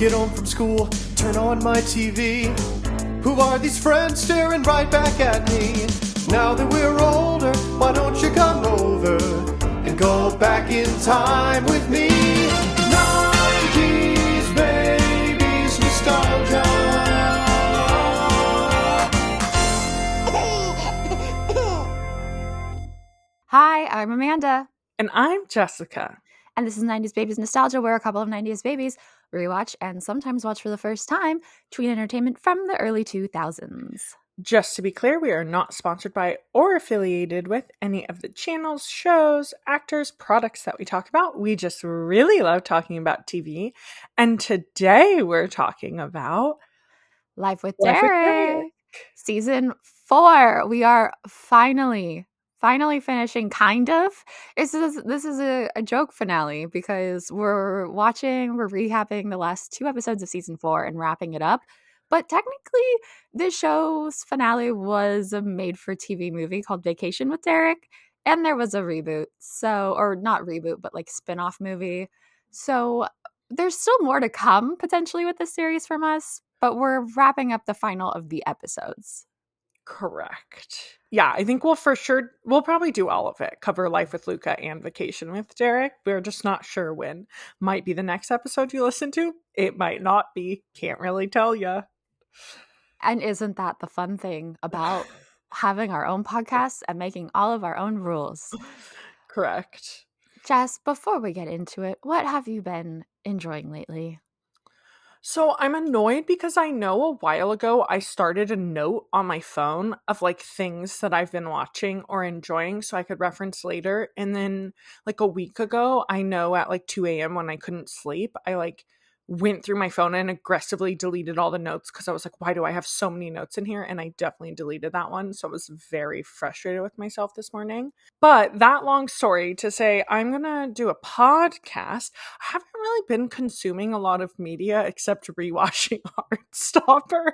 Get home from school, turn on my TV. Who are these friends staring right back at me? Now that we're older, why don't you come over and go back in time with me? 90s babies nostalgia. Hi, I'm Amanda. And I'm Jessica. And this is 90s Babies Nostalgia, where a couple of 90s babies rewatch and sometimes watch for the first time tween entertainment from the early 2000s. Just to be clear, we are not sponsored by or affiliated with any of the channels, shows, actors, products that we talk about. We just really love talking about TV. And today we're talking about Life with Derek, Season 4. We are finally finishing, kind of. This is a joke finale because we're recapping the last 2 episodes of Season 4 and wrapping it up. But technically, this show's finale was a made-for-TV movie called Vacation with Derek, and there was a reboot. Or not reboot, but like spin-off movie. So there's still more to come potentially with this series from us, but we're wrapping up the final of the episodes. Correct. Yeah, I think we'll probably do all of it. Cover Life with Luca and Vacation with Derek. We're just not sure when. Might be the next episode you listen to. It might not be. Can't really tell ya. And isn't that the fun thing about having our own podcast and making all of our own rules? Correct. Jess, before we get into it, what have you been enjoying lately? So I'm annoyed because I know a while ago I started a note on my phone of like things that I've been watching or enjoying so I could reference later. And then like a week ago, I know at like 2 a.m. when I couldn't sleep, I like went through my phone and aggressively deleted all the notes because I was like, why do I have so many notes in here? And I definitely deleted that one. So I was very frustrated with myself this morning. But that long story to say, I'm going to do a podcast. I haven't really been consuming a lot of media except rewatching Heartstopper.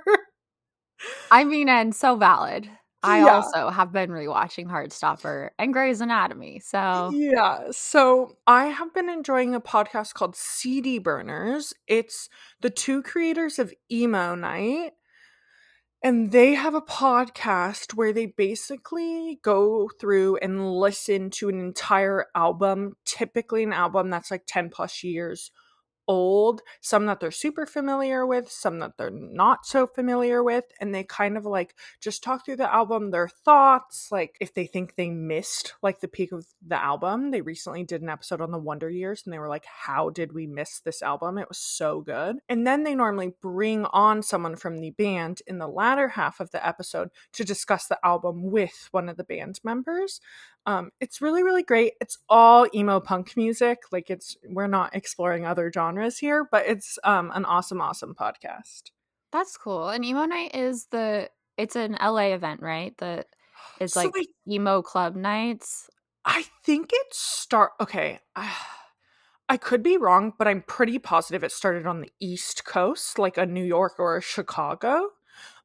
I mean, and so valid. I Yeah. also have been rewatching Heartstopper and Grey's Anatomy, so... Yeah, so I have been enjoying a podcast called CD Burners. It's the 2 creators of Emo Night. And they have a podcast where they basically go through and listen to an entire album, typically an album that's like 10 plus years old, some that they're super familiar with, some that they're not so familiar with, and they kind of like just talk through the album, their thoughts, like if they think they missed like the peak of the album. They recently did an episode on the Wonder Years and they were like, how did we miss this album? It was so good. And then they normally bring on someone from the band in the latter half of the episode to discuss the album with one of the band members. It's really, really great. It's all emo punk music. Like we're not exploring other genres here, but it's an awesome podcast. That's cool. And Emo Night it's an LA event, right? That is So like emo club nights. I think okay. I could be wrong, but I'm pretty positive it started on the East Coast, like a New York or a Chicago.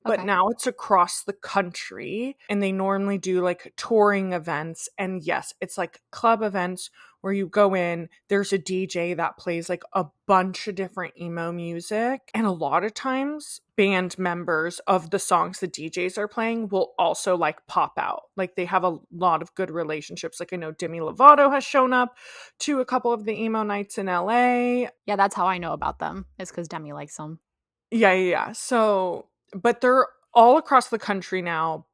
But Okay. now it's across the country and they normally do like touring events. And yes, it's like club events where you go in, there's a DJ that plays like a bunch of different emo music. And a lot of times band members of the songs the DJs are playing will also like pop out. Like they have a lot of good relationships. Like I know Demi Lovato has shown up to a couple of the emo nights in LA. Yeah, that's how I know about them. It's because Demi likes them. Yeah. So, but they're all across the country now,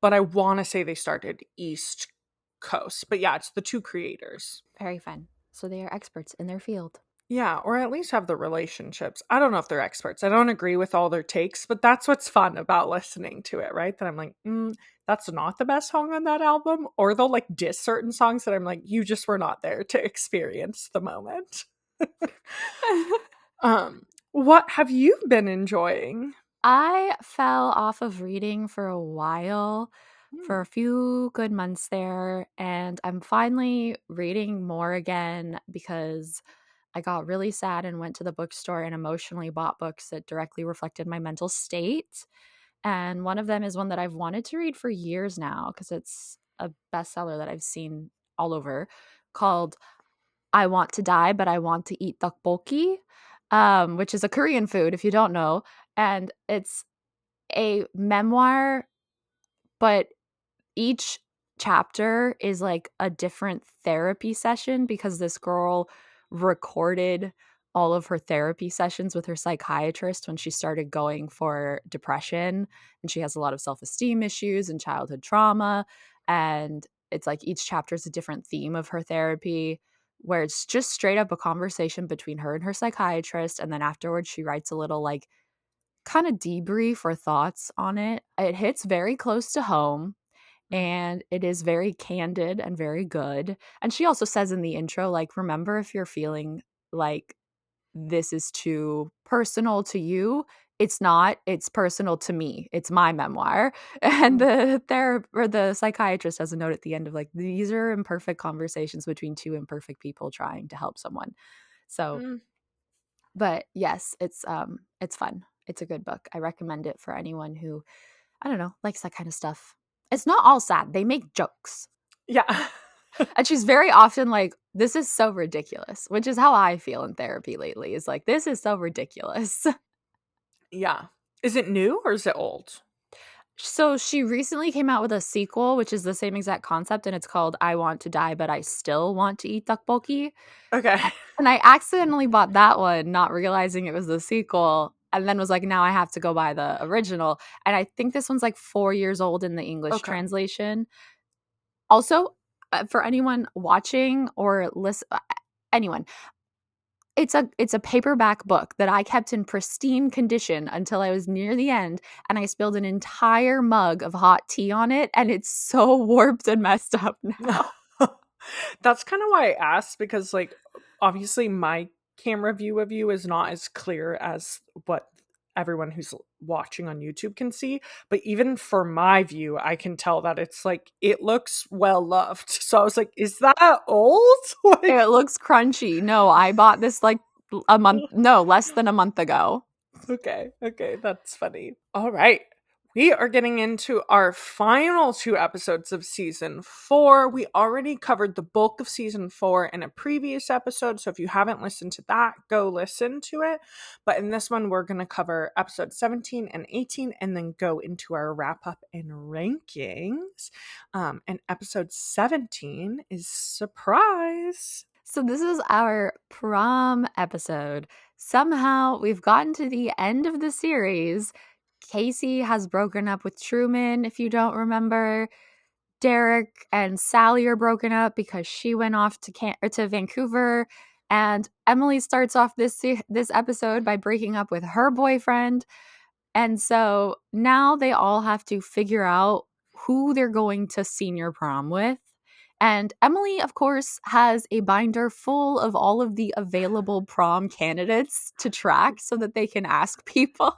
but I want to say they started East Coast. But yeah, it's the 2 creators. Very fun. So they are experts in their field. Yeah, or at least have the relationships. I don't know if they're experts. I don't agree with all their takes, but that's what's fun about listening to it, right? That I'm like, that's not the best song on that album. Or they'll like diss certain songs that I'm like, you just were not there to experience the moment. What have you been enjoying? I fell off of reading for a while, for a few good months there, and I'm finally reading more again because I got really sad and went to the bookstore and emotionally bought books that directly reflected my mental state. And one of them is one that I've wanted to read for years now because it's a bestseller that I've seen all over, called I Want to Die, But I Want to Eat Tteokbokki. which is a Korean food, if you don't know. And it's a memoir, but each chapter is like a different therapy session because this girl recorded all of her therapy sessions with her psychiatrist when she started going for depression, and she has a lot of self-esteem issues and childhood trauma, and it's like each chapter is a different theme of her therapy, where it's just straight up a conversation between her and her psychiatrist, and then afterwards she writes a little like kind of debrief or thoughts on it. It hits very close to home, and it is very candid and very good. And she also says in the intro, like, remember, if you're feeling like this is too personal to you, it's not, it's personal to me. It's my memoir. And the psychiatrist has a note at the end of like, these are imperfect conversations between two imperfect people trying to help someone. So, but yes, it's fun. It's a good book. I recommend it for anyone who, I don't know, likes that kind of stuff. It's not all sad. They make jokes. Yeah. And she's very often like, this is so ridiculous, which is how I feel in therapy lately, is like, this is so ridiculous. Yeah. Is it new or is it old? So she recently came out with a sequel, which is the same exact concept, and it's called I Want to Die, But I Still Want to Eat Tteokbokki. Okay. And I accidentally bought that one, not realizing it was the sequel, and then was like, now I have to go buy the original. And I think this one's like 4 years old in the English translation. Also, for anyone watching or listen, anyone, it's a paperback book that I kept in pristine condition until I was near the end, and I spilled an entire mug of hot tea on it, and it's so warped and messed up now. That's kind of why I asked, because like obviously my camera view of you is not as clear as what everyone who's watching on YouTube can see, but even for my view I can tell that it's like it looks well loved. So I was like, is that old? Like, it looks crunchy. No, I bought this like less than a month ago. Okay, that's funny. All right. We are getting into our final 2 episodes of season 4. We already covered the bulk of season 4 in a previous episode, so if you haven't listened to that, go listen to it. But in this one, we're going to cover episodes 17 and 18 and then go into our wrap up and rankings. And episode 17 is Surprise. So this is our prom episode. Somehow we've gotten to the end of the series. Casey has broken up with Truman, if you don't remember. Derek and Sally are broken up because she went off to Vancouver. And Emily starts off this episode by breaking up with her boyfriend. And so now they all have to figure out who they're going to senior prom with. And Emily, of course, has a binder full of all of the available prom candidates to track so that they can ask people.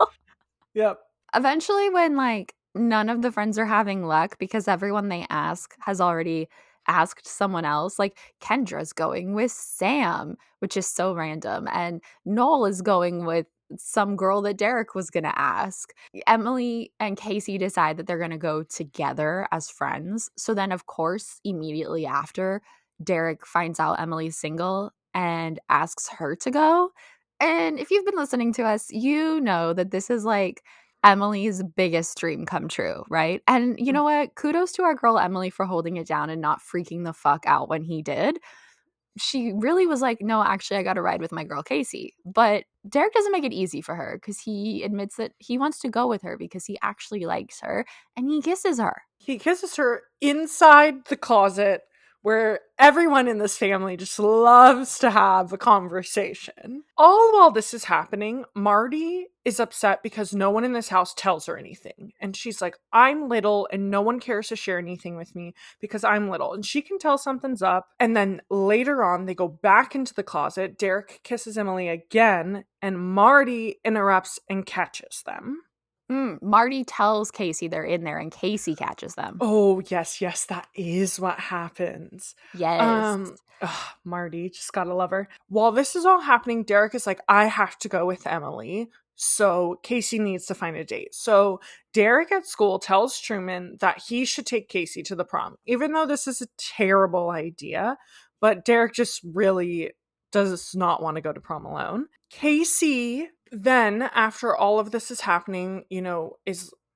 Yep. Eventually, when like none of the friends are having luck because everyone they ask has already asked someone else, like Kendra's going with Sam, which is so random, and Noel is going with some girl that Derek was going to ask. Emily and Casey decide that they're going to go together as friends. So then, of course, immediately after, Derek finds out Emily's single and asks her to go. And if you've been listening to us, you know that this is like Emily's biggest dream come true, right? And you know what? Kudos to our girl Emily for holding it down and not freaking the fuck out when he did. She really was like, no, actually, I got to ride with my girl Casey. But Derek doesn't make it easy for her because he admits that he wants to go with her because he actually likes her, and he kisses her. He kisses her inside the closet where everyone in this family just loves to have a conversation. All while this is happening, Marty is upset because no one in this house tells her anything. And she's like, I'm little and no one cares to share anything with me because I'm little. And she can tell something's up. And then later on, they go back into the closet. Derek kisses Emily again, and Marty interrupts and catches them. Marty tells Casey they're in there, and Casey catches them. Oh, yes, that is what happens. Yes. Marty, just gotta love her. While this is all happening, Derek is like, I have to go with Emily, so Casey needs to find a date. So Derek at school tells Truman that he should take Casey to the prom, even though this is a terrible idea. But Derek just really does not want to go to prom alone. Casey then, after all of this is happening,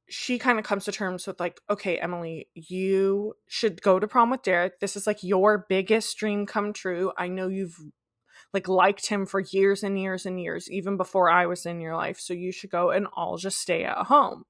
she kind of comes to terms with like, okay, Emily, you should go to prom with Derek. This is like your biggest dream come true. I know you've like liked him for years and years and years, even before I was in your life. So you should go, and I'll just stay at home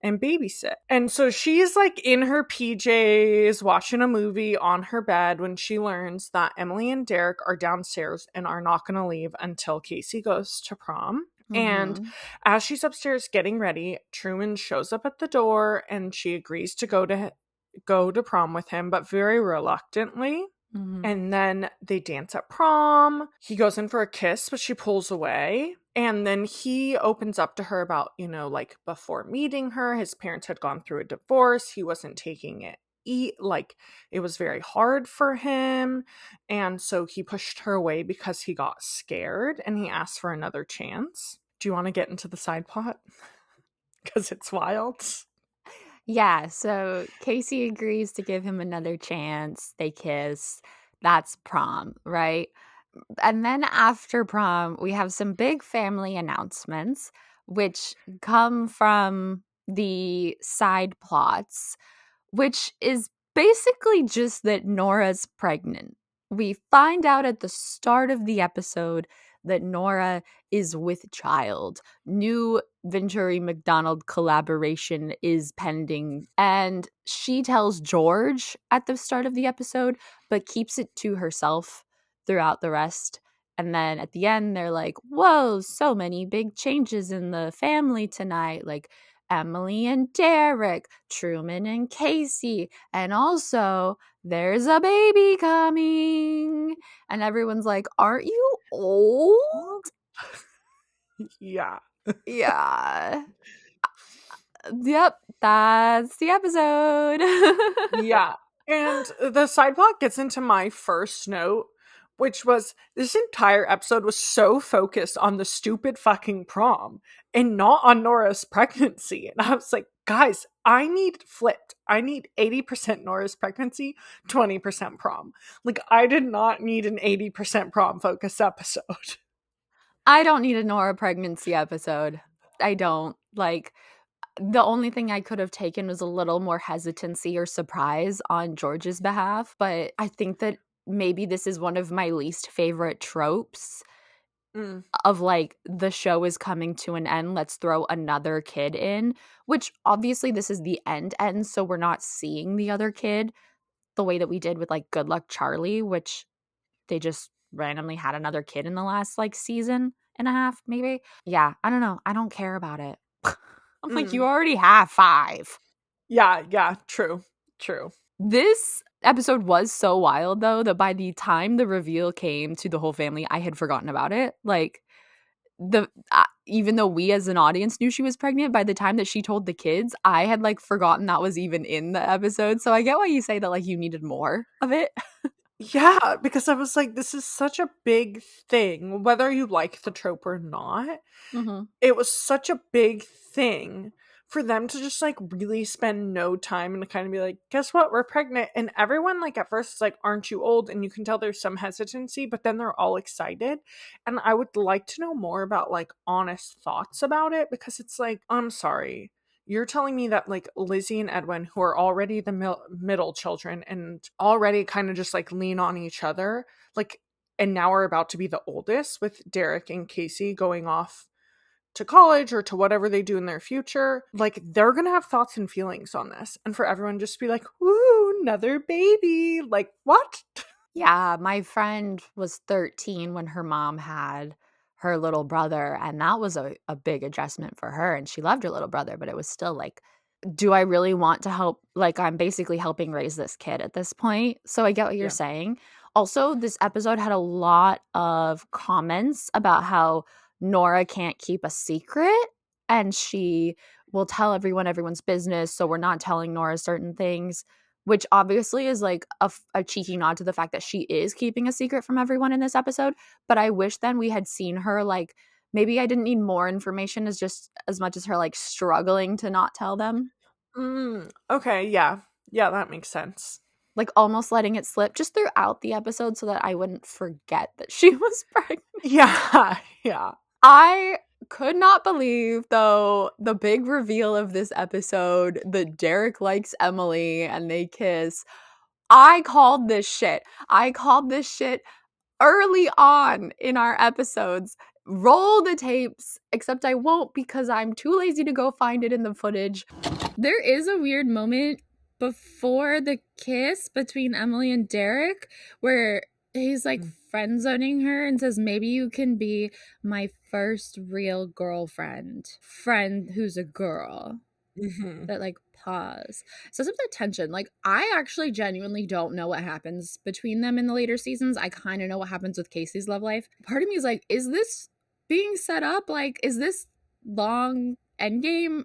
and babysit. And so she's like in her PJs watching a movie on her bed when she learns that Emily and Derek are downstairs and are not going to leave until Casey goes to prom. And as she's upstairs getting ready, Truman shows up at the door and she agrees to go to prom with him, but very reluctantly. And then they dance at prom. He goes in for a kiss, but she pulls away. And then he opens up to her about, like before meeting her, his parents had gone through a divorce. He wasn't taking it like it was very hard for him. And so he pushed her away because he got scared and he asked for another chance. Do you want to get into the side plot? Because it's wild. Yeah, so Casey agrees to give him another chance. They kiss. That's prom, right? And then after prom, we have some big family announcements, which come from the side plots, which is basically just that Nora's pregnant. We find out at the start of the episode that Nora is with child. New Venturi McDonald collaboration is pending, and she tells George at the start of the episode, but keeps it to herself throughout the rest. And then at the end, they're like, whoa, so many big changes in the family tonight. Like Emily and Derek, Truman and Casey, and also there's a baby coming. And everyone's like, aren't you old? Yeah. Yeah. Yep, that's the episode. Yeah. And the side plot gets into my first note, which was this entire episode was so focused on the stupid fucking prom and not on Nora's pregnancy. And I was like, guys, I need flipped. I need 80% Nora's pregnancy, 20% prom. Like, I did not need an 80% prom focused episode. I don't need a Nora pregnancy episode. I don't. Like, the only thing I could have taken was a little more hesitancy or surprise on George's behalf. But I think that maybe this is one of my least favorite tropes of like the show is coming to an end. Let's throw another kid in, which obviously this is the end, so we're not seeing the other kid the way that we did with like Good Luck Charlie, which they just randomly had another kid in the last like season and a half, maybe. Yeah, I don't know. I don't care about it. I'm like, you already have 5. Yeah, true. This episode was so wild, though, that by the time the reveal came to the whole family, I had forgotten about it. Like, even though we as an audience knew she was pregnant, by the time that she told the kids, I had like forgotten that was even in the episode. So I get why you say that like you needed more of it. Yeah, because I was like, this is such a big thing, whether you like the trope or not. It was such a big thing for them to just like really spend no time and kind of be like, guess what, we're pregnant. And everyone like at first is like, aren't you old? And you can tell there's some hesitancy, but then they're all excited. And I would like to know more about like honest thoughts about it, because it's like, I'm sorry, you're telling me that like Lizzie and Edwin, who are already the middle children and already kind of just like lean on each other, like, and now are about to be the oldest with Derek and Casey going off to college or to whatever they do in their future, like they're gonna have thoughts and feelings on this. And for everyone just to be like, woo, another baby, like what? Yeah, my friend was 13 when her mom had her little brother, and that was a big adjustment for her, and she loved her little brother, but it was still like, do I really want to help? Like, I'm basically helping raise this kid at this point. So I get what you're saying. Also, this episode had a lot of comments about how Nora can't keep a secret and she will tell everyone everyone's business, so we're not telling Nora certain things, which obviously is like a cheeky nod to the fact that she is keeping a secret from everyone in this episode. But I wish then we had seen her like, maybe I didn't need more information as much as her like struggling to not tell them. Okay, yeah, that makes sense. like almost letting it slip just throughout the episode so that I wouldn't forget that she was pregnant. Yeah, yeah. I could not believe, though, the big reveal of this episode that Derek likes Emily and they kiss. I called this shit. I called this shit early on in our episodes. Roll the tapes, except I won't because I'm too lazy to go find it in the footage. There is a weird moment before the kiss between Emily and Derek where he's like friend zoning her and says, maybe you can be my first real girlfriend. Friend who's a girl. That like pause. So some of the tension. Like I actually genuinely don't know what happens between them in the later seasons. I kind of know what happens with Casey's love life. Part of me is like, is this being set up? Like, is this long endgame?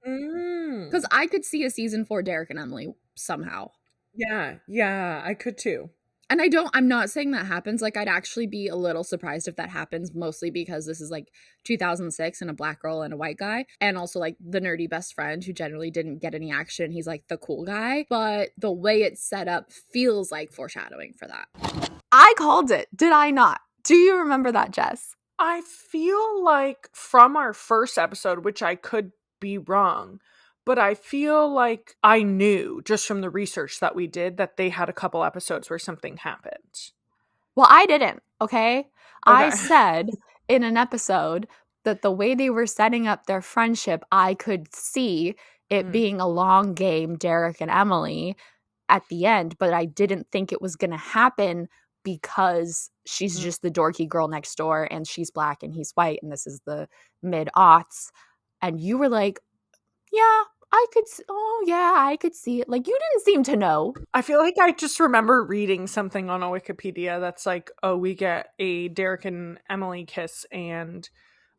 Because I could see a season 4 Derek and Emily somehow. Yeah, I could too. And I'm not saying that happens. Like, I'd actually be a little surprised if that happens, mostly because this is like 2006 and a black girl and a white guy. And also like the nerdy best friend who generally didn't get any action. He's like the cool guy. But the way it's set up feels like foreshadowing for that. I called it. Did I not? Do you remember that, Jess? I feel like from our first episode, which I could be wrong, but I feel like I knew just from the research that we did that they had a couple episodes where something happened. Well, I didn't, okay? I said in an episode that the way they were setting up their friendship, I could see it being a long game, Derek and Emily, at the end, but I didn't think it was going to happen because she's just the dorky girl next door and she's black and he's white and this is the mid-aughts. And you were like, yeah, I could see it. Like, you didn't seem to know. I feel like I just remember reading something on a Wikipedia that's like, oh, we get a Derek and Emily kiss and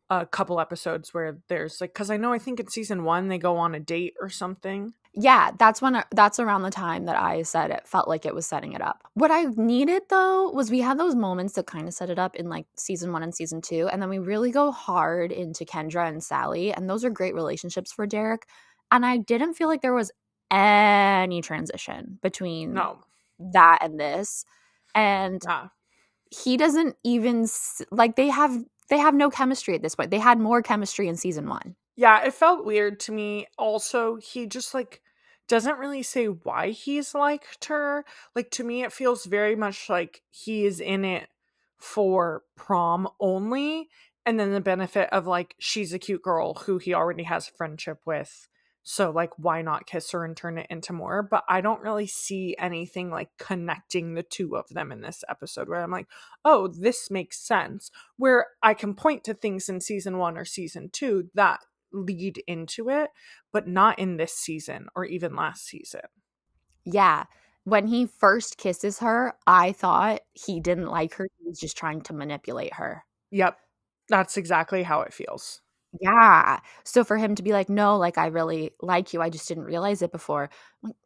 a couple episodes where there's like, because I think in season 1 they go on a date or something. Yeah, that's around the time that I said it felt like it was setting it up. What I needed, though, was we had those moments that kind of set it up in like season 1 and season 2, and then we really go hard into Kendra and Sally, and those are great relationships for Derek. And I didn't feel like there was any transition between that and this. And he doesn't even like they have no chemistry at this point. They had more chemistry in season 1. Yeah, it felt weird to me. Also, he just like doesn't really say why he's liked her. Like, to me, it feels very much like he is in it for prom only, and then the benefit of like she's a cute girl who he already has a friendship with. So like, why not kiss her and turn it into more? But I don't really see anything like connecting the two of them in this episode where I'm like, oh, this makes sense. Where I can point to things in season 1 or season 2 that lead into it, but not in this season or even last season. Yeah. When he first kisses her, I thought he didn't like her. He was just trying to manipulate her. Yep. That's exactly how it feels. Yeah. So for him to be like, no, like, I really like you. I just didn't realize it before. Like,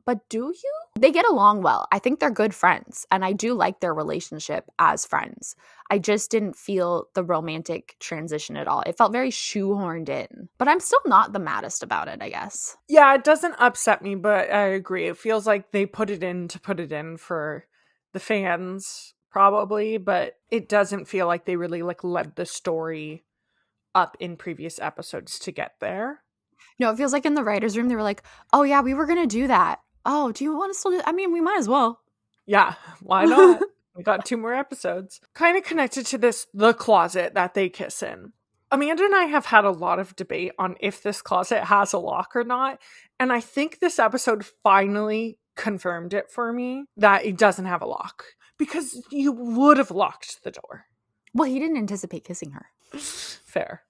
but do you? They get along well. I think they're good friends. And I do like their relationship as friends. I just didn't feel the romantic transition at all. It felt very shoehorned in. But I'm still not the maddest about it, I guess. Yeah, it doesn't upset me, but I agree. It feels like they put it in to put it in for the fans, probably. But it doesn't feel like they really like led the story up in previous episodes to get there. No, it feels like in the writer's room, they were like, oh yeah, we were going to do that. Oh, do you want to still do? I mean, we might as well. Yeah, why not? We got 2 more episodes. Kind of connected to this, the closet that they kiss in. Amanda and I have had a lot of debate on if this closet has a lock or not. And I think this episode finally confirmed it for me that it doesn't have a lock. Because you would have locked the door. Well, he didn't anticipate kissing her. Fair.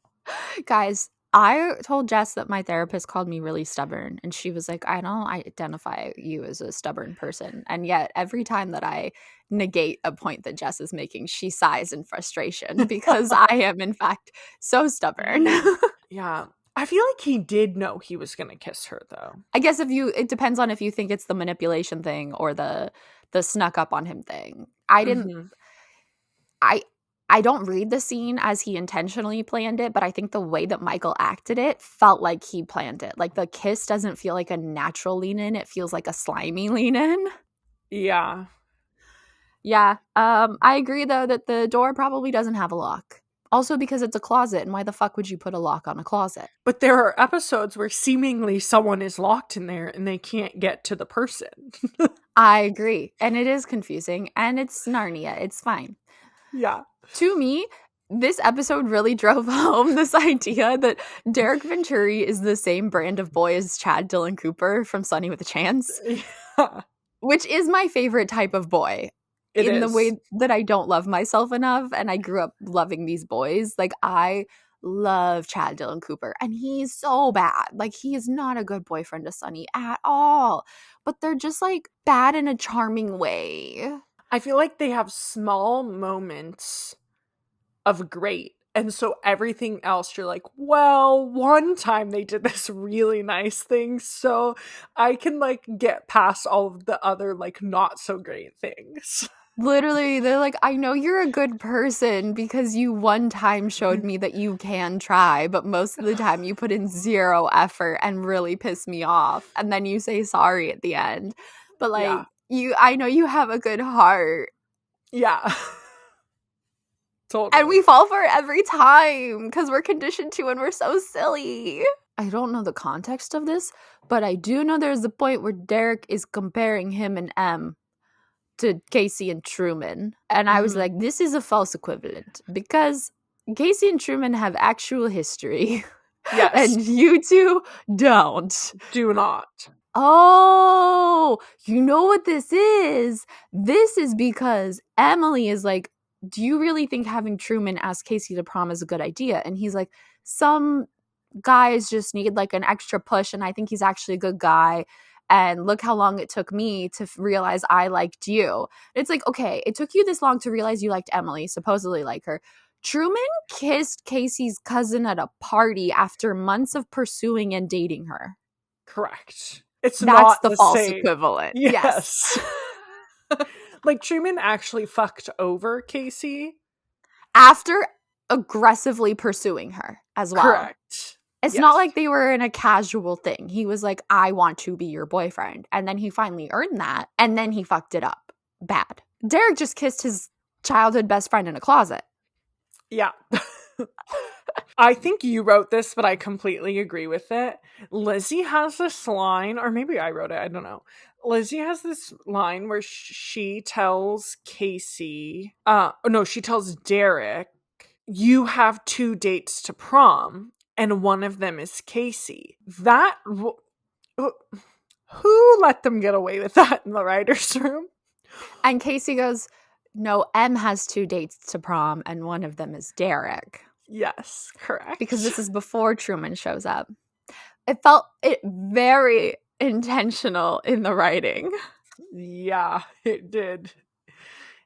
Guys, I told Jess that my therapist called me really stubborn, and she was like, I don't identify you as a stubborn person. And yet every time that I negate a point that Jess is making, she sighs in frustration because I am in fact so stubborn. Yeah. I feel like he did know he was going to kiss her, though. I guess it depends on if you think it's the manipulation thing or the snuck up on him thing. I didn't I don't read the scene as he intentionally planned it, but I think the way that Michael acted it felt like he planned it. Like the kiss doesn't feel like a natural lean in. It feels like a slimy lean in. Yeah. Yeah. I agree though that the door probably doesn't have a lock. Also because it's a closet, and why the fuck would you put a lock on a closet? But there are episodes where seemingly someone is locked in there and they can't get to the person. I agree. And it is confusing, and it's Narnia. It's fine. Yeah. To me, this episode really drove home this idea that Derek Venturi is the same brand of boy as Chad Dylan Cooper from Sunny with a Chance, Yeah. which is my favorite type of boy. It in is. the way that I don't love myself enough, and I grew up loving these boys. Like, I love Chad Dylan Cooper, and he's so bad. Like, he is not a good boyfriend to Sunny at all. But they're just, like, bad in a charming way. I feel like they have small moments of great. And so everything else, you're like, well, one time they did this really nice thing, so I can, like, get past all of the other, like, not so great things. Literally, they're like, I know you're a good person because you one time showed me that you can try, but most of the time you put in zero effort and really piss me off. And then you say sorry at the end. But like, I know you have a good heart. Yeah. Totally. And we fall for it every time because we're conditioned to and we're so silly. I don't know the context of this, but I do know there's a point where Derek is comparing him and M to Casey and Truman. And I was like, this is a false equivalent because Casey and Truman have actual history. Yes. And you two don't. Do not. Oh, you know what this is? This is because Emily is like, do you really think having Truman ask Casey to prom is a good idea? And he's like, some guys just need like an extra push, and I think he's actually a good guy. And look how long it took me to realize I liked you. It's like, okay, it took you this long to realize you liked Emily, supposedly like her. Truman kissed Casey's cousin at a party after months of pursuing and dating her. Correct. That's not the false same equivalent. Yes. Like, Truman actually fucked over Casey after aggressively pursuing her as well. Correct. It's not like they were in a casual thing. He was like, I want to be your boyfriend. And then he finally earned that. And then he fucked it up. Bad. Derek just kissed his childhood best friend in a closet. Yeah. I think you wrote this, but I completely agree with it. Lizzie has this line, or maybe I wrote it, I don't know. Lizzie has this line where she tells Casey, she tells Derek, you have 2 dates to prom, and one of them is Casey. Who let them get away with that in the writer's room? And Casey goes, no, M has 2 dates to prom, and one of them is Derek. Yes, correct. Because this is before Truman shows up. It felt very intentional in the writing. Yeah, it did.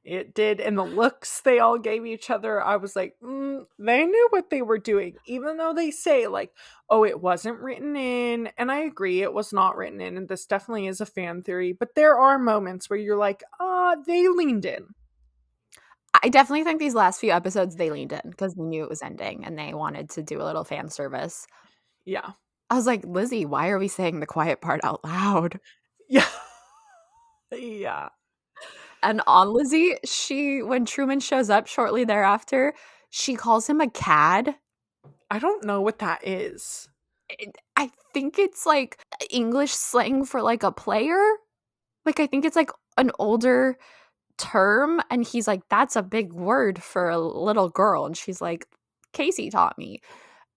It did. And the looks they all gave each other, I was like, they knew what they were doing. Even though they say, like, oh, it wasn't written in. And I agree, it was not written in. And this definitely is a fan theory. But there are moments where you're like, they leaned in. I definitely think these last few episodes, they leaned in because they knew it was ending and they wanted to do a little fan service. Yeah. I was like, Lizzie, why are we saying the quiet part out loud? Yeah. Yeah. And on Lizzie, when Truman shows up shortly thereafter, she calls him a cad. I don't know what that is. I think it's like English slang for like a player. Like, I think it's like an older term. And he's like, that's a big word for a little girl. And she's like, Casey taught me.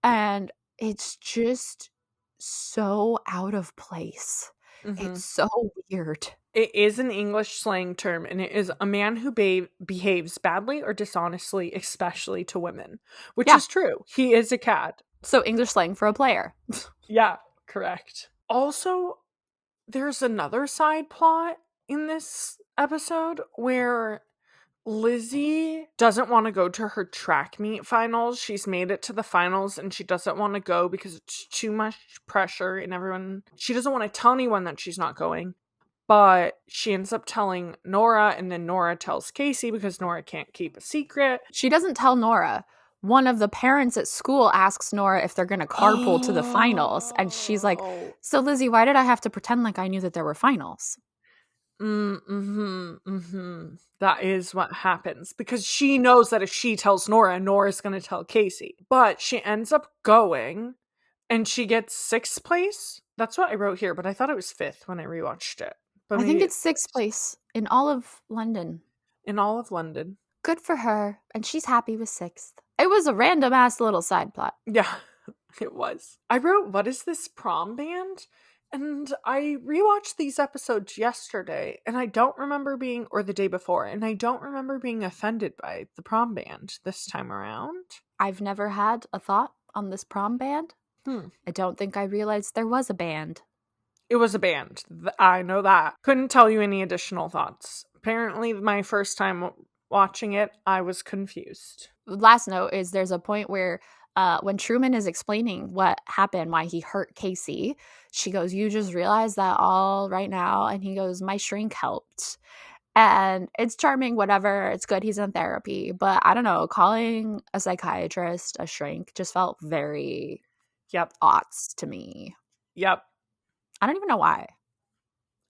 And it's just so out of place. Mm-hmm. It's so weird. It is an English slang term, and it is a man who behaves badly or dishonestly, especially to women, which is true. He is a cad. So English slang for a player. Yeah, correct. Also, there's another side plot in this episode where Lizzie doesn't want to go to her track meet finals. She's made it to the finals and she doesn't want to go because it's too much pressure and she doesn't want to tell anyone that she's not going. but she ends up telling Nora, and then Nora tells Casey because Nora can't keep a secret. She doesn't tell Nora. One of the parents at school asks Nora if they're going to carpool to the finals. And she's like, so Lizzie, why did I have to pretend like I knew that there were finals? That is what happens, because she knows that if she tells Nora, Nora's going to tell Casey. But she ends up going, and she gets 6th place. That's what I wrote here, but I thought it was 5th when I rewatched it. But I think it's 6th place in all of London. In all of London. Good for her. And she's happy with 6th. It was a random ass little side plot. Yeah, it was. I wrote, what is this prom band? And I rewatched these episodes yesterday, and I don't remember being, or the day before, and I don't remember being offended by the prom band this time around. I've never had a thought on this prom band. I don't think I realized there was a band. It was a band. I know that. Couldn't tell you any additional thoughts. Apparently, my first time watching it, I was confused. Last note is there's a point where when Truman is explaining what happened, why he hurt Casey, she goes, you just realized that all right now? And he goes, my shrink helped. And it's charming, whatever. It's good he's in therapy. But I don't know, calling a psychiatrist a shrink just felt very aughts to me. Yep. I don't even know why.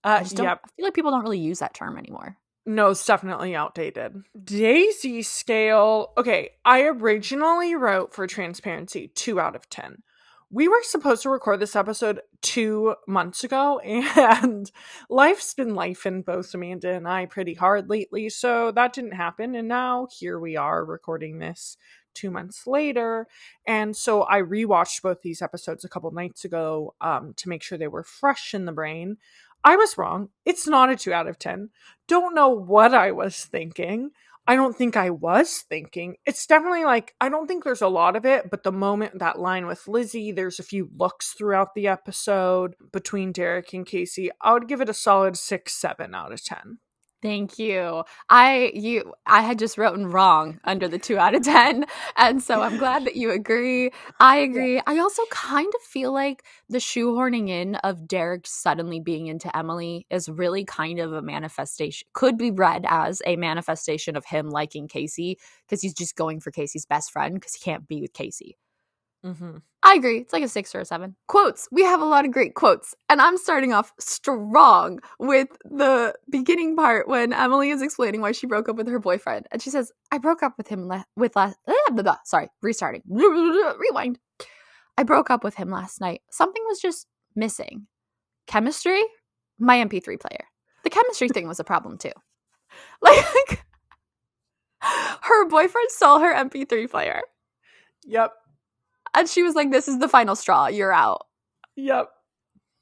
I feel like people don't really use that term anymore. No, it's definitely outdated. Daisy scale. Okay, I originally wrote, for transparency, 2 out of 10. We were supposed to record this episode 2 months ago, and life's been lifing both Amanda and I pretty hard lately, so that didn't happen, and now here we are recording this 2 months later. And so I rewatched both these episodes a couple nights ago to make sure they were fresh in the brain. I was wrong. It's not a 2 out of 10. Don't know what I was thinking. I don't think I was thinking. It's definitely like, I don't think there's a lot of it, but the moment that line with Lizzie, there's a few looks throughout the episode between Derek and Casey. I would give it a solid 6-7 out of 10. Thank you. I had just written wrong under the 2 out of 10. And so I'm glad that you agree. I agree. Yeah. I also kind of feel like the shoehorning in of Derek suddenly being into Emily is really kind of a manifestation, could be read as a manifestation of him liking Casey because he's just going for Casey's best friend because he can't be with Casey. I agree. It's like a 6 or a 7. Quotes. We have a lot of great quotes. And I'm starting off strong with the beginning part when Emily is explaining why she broke up with her boyfriend. And she says, I broke up with him Rewind. I broke up with him last night. Something was just missing. Chemistry? My MP3 player. The chemistry thing was a problem too. Like, her boyfriend stole her MP3 player. Yep. And she was like, this is the final straw. You're out. Yep.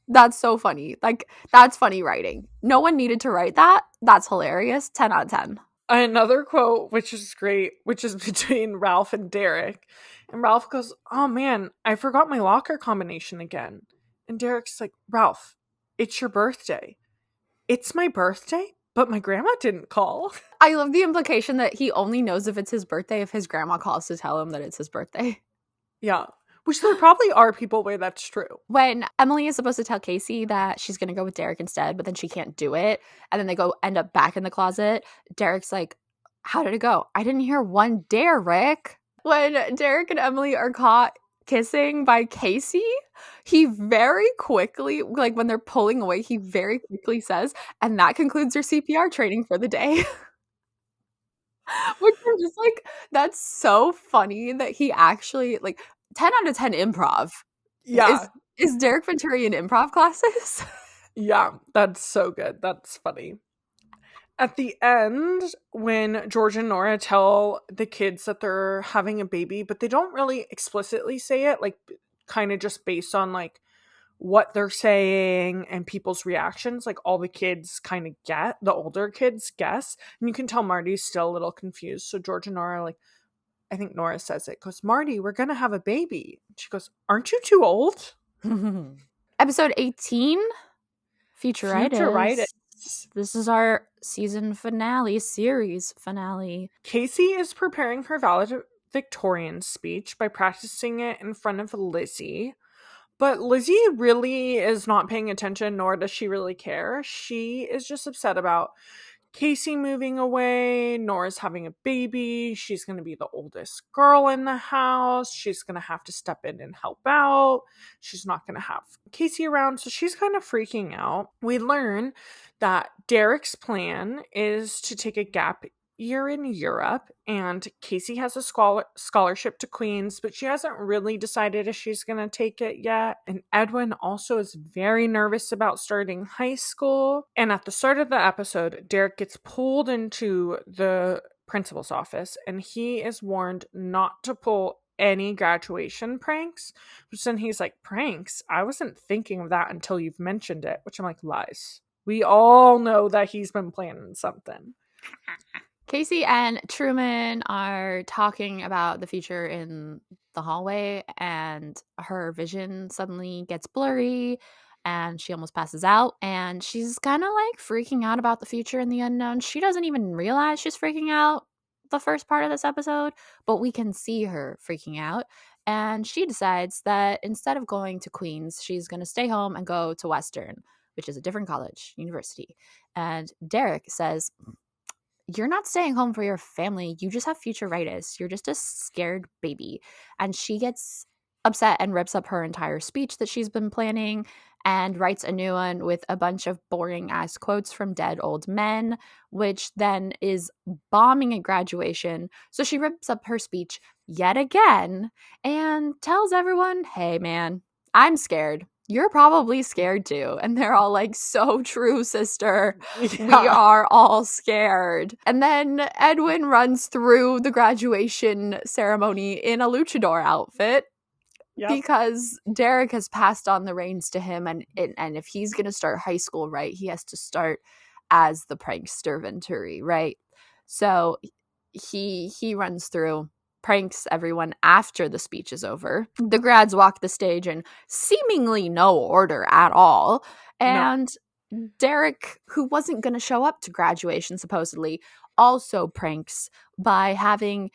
That's so funny. Like, that's funny writing. No one needed to write that. That's hilarious. 10 out of 10. Another quote, which is great, which is between Ralph and Derek. And Ralph goes, oh man, I forgot my locker combination again. And Derek's like, Ralph, it's your birthday. It's my birthday, but my grandma didn't call. I love the implication that he only knows if it's his birthday if his grandma calls to tell him that it's his birthday. Yeah. Which there probably are people where that's true. When Emily is supposed to tell Casey that she's going to go with Derek instead, but then she can't do it, and then they end up back in the closet, Derek's like, how did it go? I didn't hear one dare, Rick. When Derek and Emily are caught kissing by Casey, he very quickly, like when they're pulling away, he very quickly says, and that concludes your CPR training for the day. Which I'm just like, that's so funny that he actually, like, 10 out of 10 improv. Yeah. Is Derek Venturi in improv classes? Yeah, that's so good. That's funny. At the end, when George and Nora tell the kids that they're having a baby, but they don't really explicitly say it, like, kind of just based on, like, what they're saying and people's reactions, like all the kids kind of get, the older kids guess, and you can tell Marty's still a little confused. So George and Nora, like, I think Nora says it, goes, Marty, we're gonna have a baby. She goes, aren't you too old? Episode 18, Futuritis. This is our season finale, series finale. Casey is preparing her valedictorian speech by practicing it in front of Lizzie. But Lizzie really is not paying attention, nor does she really care. She is just upset about Casey moving away, Nora's having a baby, she's going to be the oldest girl in the house, she's going to have to step in and help out, she's not going to have Casey around, so she's kind of freaking out. We learn that Derek's plan is to take a gap year in Europe, and Casey has a scholarship to Queens, but she hasn't really decided if she's going to take it yet. And Edwin also is very nervous about starting high school. And at the start of the episode, Derek gets pulled into the principal's office, and he is warned not to pull any graduation pranks. But then he's like, pranks? I wasn't thinking of that until you've mentioned it. Which I'm like, lies. We all know that he's been planning something. Casey and Truman are talking about the future in the hallway, and her vision suddenly gets blurry and she almost passes out, and she's kind of like freaking out about the future and the unknown. She doesn't even realize she's freaking out the first part of this episode, but we can see her freaking out, and she decides that instead of going to Queens, she's going to stay home and go to Western, which is a different college, university. And Derek says, you're not staying home for your family. You just have futuritis. You're just a scared baby. And she gets upset and rips up her entire speech that she's been planning and writes a new one with a bunch of boring ass quotes from dead old men, which then is bombing at graduation. So she rips up her speech yet again and tells everyone, hey man, I'm scared. You're probably scared too. And they're all like, so true, sister. Yeah. We are all scared. And then Edwin runs through the graduation ceremony in a luchador outfit. Yep. Because Derek has passed on the reins to him. And if he's going to start high school right, he has to start as the prankster Venturi, right? So he runs through, pranks everyone after the speech is over. The grads walk the stage in seemingly no order at all. And Derek, who wasn't going to show up to graduation supposedly, also pranks by having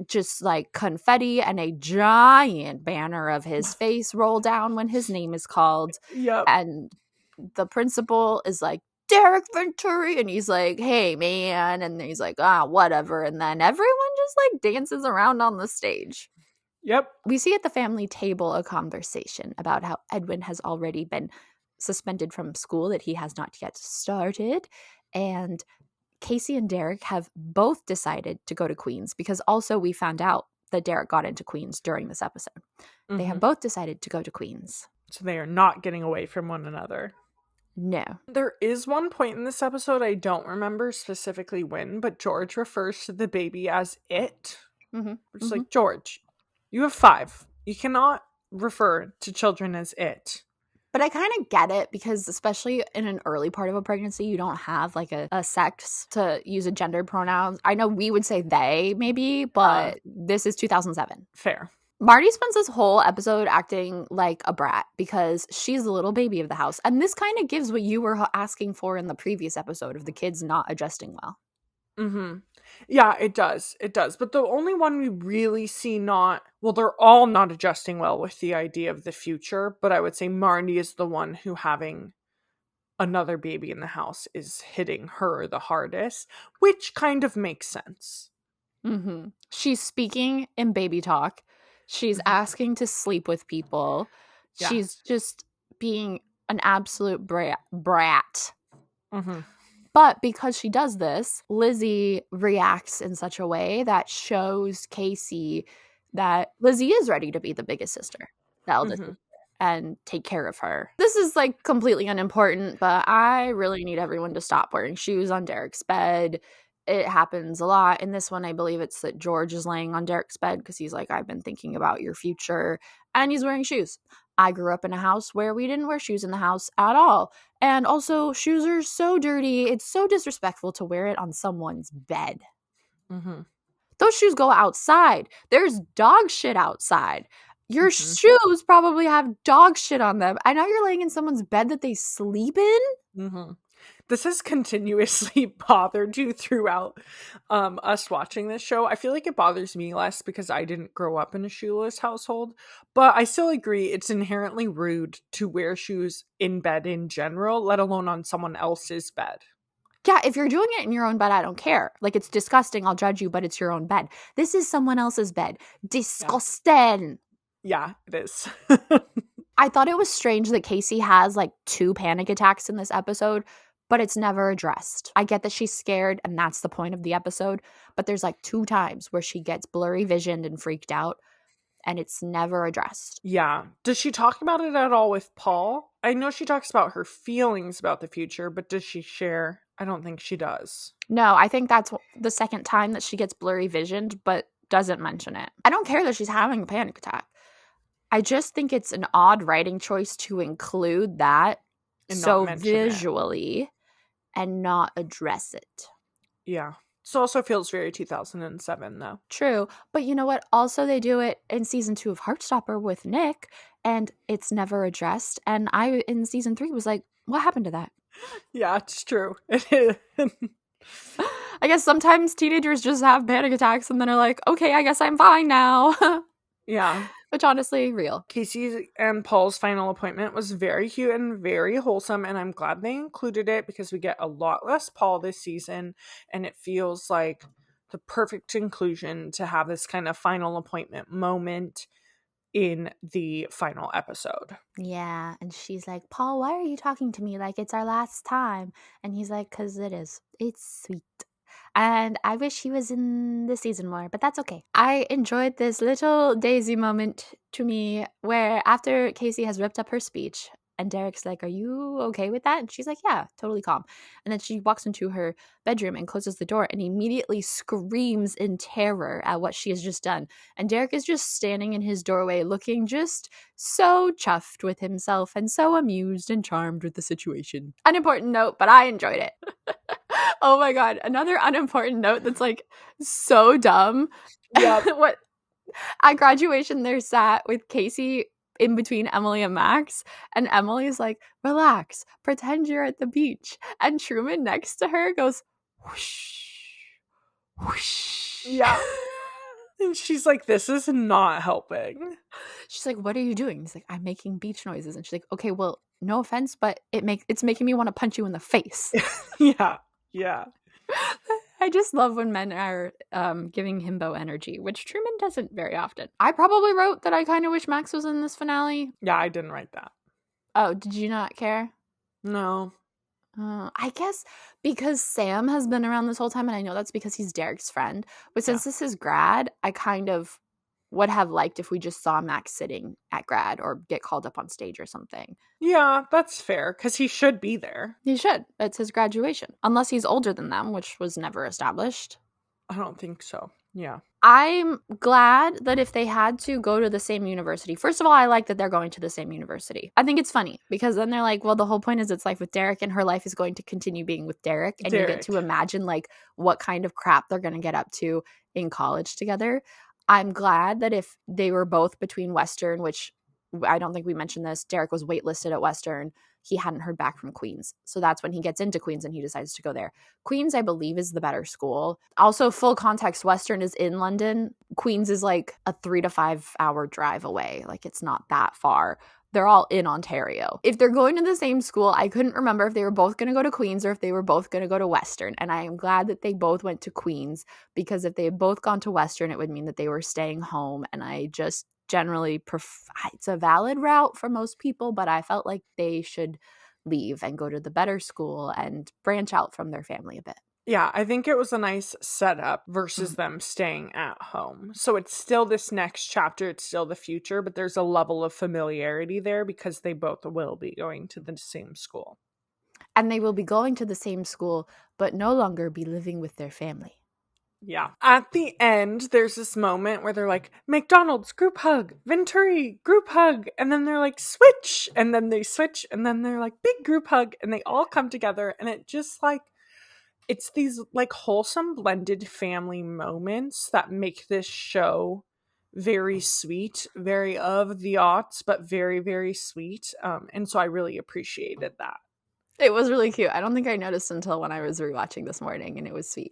just like confetti and a giant banner of his face roll down when his name is called. Yep. And the principal is like, Derek Venturi, and he's like, hey man, and he's like, whatever, and then everyone just like dances around on the stage. Yep. We see at the family table a conversation about how Edwin has already been suspended from school, that he has not yet started, and Casey and Derek have both decided to go to Queens, because also we found out that Derek got into Queens during this episode. Mm-hmm. They have both decided to go to Queens. So they are not getting away from one another. No. There is one point in this episode, I don't remember specifically when, but George refers to the baby as it. Mm-hmm. It's like, George, you have 5. You cannot refer to children as it. But I kind of get it, because especially in an early part of a pregnancy, you don't have like a sex to use a gendered pronoun. I know we would say they maybe, but this is 2007. Fair. Marty spends this whole episode acting like a brat because she's the little baby of the house. And this kind of gives what you were asking for in the previous episode of the kids not adjusting well. Mm-hmm. Yeah, it does. It does. But the only one we really see they're all not adjusting well with the idea of the future. But I would say Marty is the one who, having another baby in the house, is hitting her the hardest, which kind of makes sense. Mm-hmm. She's speaking in baby talk. She's asking to sleep with people. Yeah. She's just being an absolute brat. Mm-hmm. But because she does this, Lizzie reacts in such a way that shows Casey that Lizzie is ready to be the biggest sister, the eldest sister, and take care of her. This is like completely unimportant, but I really need everyone to stop wearing shoes on Derek's bed. It happens a lot. In this one, I believe it's that George is laying on Derek's bed because he's like, I've been thinking about your future, and he's wearing shoes. I grew up in a house where we didn't wear shoes in the house at all. And also, shoes are so dirty. It's so disrespectful to wear it on someone's bed. Mm-hmm. Those shoes go outside. There's dog shit outside. Your shoes probably have dog shit on them. I know you're laying in someone's bed that they sleep in. Mm-hmm. this has continuously bothered you throughout us watching this show. I feel like it bothers me less because I didn't grow up in a shoeless household, but I still agree it's inherently rude to wear shoes in bed in general, let alone on someone else's bed. Yeah, if you're doing it in your own bed, I don't care. Like, it's disgusting. I'll judge you, but it's your own bed. This is someone else's bed. Disgusting. Yeah, it is. I thought it was strange that Casey has like 2 panic attacks in this episode, but it's never addressed. I get that she's scared and that's the point of the episode, but there's like 2 times where she gets blurry visioned and freaked out, and it's never addressed. Yeah. Does she talk about it at all with Paul? I know she talks about her feelings about the future, but does she share? I don't think she does. No, I think that's the second time that she gets blurry visioned, but doesn't mention it. I don't care that she's having a panic attack. I just think it's an odd writing choice to include that And so not mention visually and not address it. Yeah. This also feels very 2007, though. True. But you know what? Also, they do it in season 2 of Heartstopper with Nick, and it's never addressed. And I, in season 3, was like, what happened to that? Yeah, it's true. It is. I guess sometimes teenagers just have panic attacks and then are like, okay, I guess I'm fine now. Yeah. Which honestly, real. Casey and Paul's final appointment was very cute and very wholesome, and I'm glad they included it because we get a lot less Paul this season, and it feels like the perfect inclusion to have this kind of final appointment moment in the final episode. Yeah, and she's like, Paul, why are you talking to me like it's our last time? And he's like, because it is. It's sweet. And I wish he was in the season more, but that's okay. I enjoyed this little Daisy moment to me where after Casey has ripped up her speech and Derek's like, are you okay with that? And she's like, yeah, totally calm. And then she walks into her bedroom and closes the door and immediately screams in terror at what she has just done. And Derek is just standing in his doorway looking just so chuffed with himself and so amused and charmed with the situation. Unimportant note, but I enjoyed it. Oh my god, another unimportant note that's like so dumb. Yep. What at graduation they're sat with Casey in between Emily and Max, and Emily's like, relax, pretend you're at the beach. And Truman next to her goes, whoosh, whoosh. Yeah. And she's like, this is not helping. She's like, what are you doing? He's like, I'm making beach noises. And she's like, okay, well, no offense, but it's making me want to punch you in the face. Yeah. Yeah. I just love when men are giving himbo energy, which Truman doesn't very often. I probably wrote that I kind of wish Max was in this finale. Yeah, I didn't write that. Oh, did you not care? No. I guess because Sam has been around this whole time, and I know that's because he's Derek's friend. But since this is grad, I kind of would have liked if we just saw Max sitting at grad or get called up on stage or something. Yeah, that's fair, because he should be there. He should. It's his graduation. Unless he's older than them, which was never established. I don't think so. Yeah. I'm glad that if they had to go to the same university, first of all, I like that they're going to the same university. I think it's funny because then they're like, well, the whole point is it's life with Derek and her life is going to continue being with Derek. And you get to imagine like what kind of crap they're going to get up to in college together. I'm glad that if they were both between Western, which I don't think we mentioned this, Derek was waitlisted at Western. He hadn't heard back from Queens. So that's when he gets into Queens and he decides to go there. Queens, I believe, is the better school. Also, full context, Western is in London. Queens is like a 3 to 5 hour drive away. Like it's not that far. They're all in Ontario. If they're going to the same school, I couldn't remember if they were both going to go to Queens or if they were both going to go to Western. And I am glad that they both went to Queens because if they had both gone to Western, it would mean that they were staying home. And I just generally it's a valid route for most people, but I felt like they should leave and go to the better school and branch out from their family a bit. Yeah, I think it was a nice setup versus them staying at home. So it's still this next chapter, it's still the future, but there's a level of familiarity there because they both will be going to the same school. And they will be going to the same school, but no longer be living with their family. Yeah. At the end, there's this moment where they're like, McDonald's, group hug, Venturi, group hug. And then they're like, switch. And then they switch. And then they're like, big group hug. And they all come together. And it just like, it's these like wholesome blended family moments that make this show very sweet, very of the aughts, but very, very sweet. And so I really appreciated that. It was really cute. I don't think I noticed until when I was rewatching this morning, and it was sweet.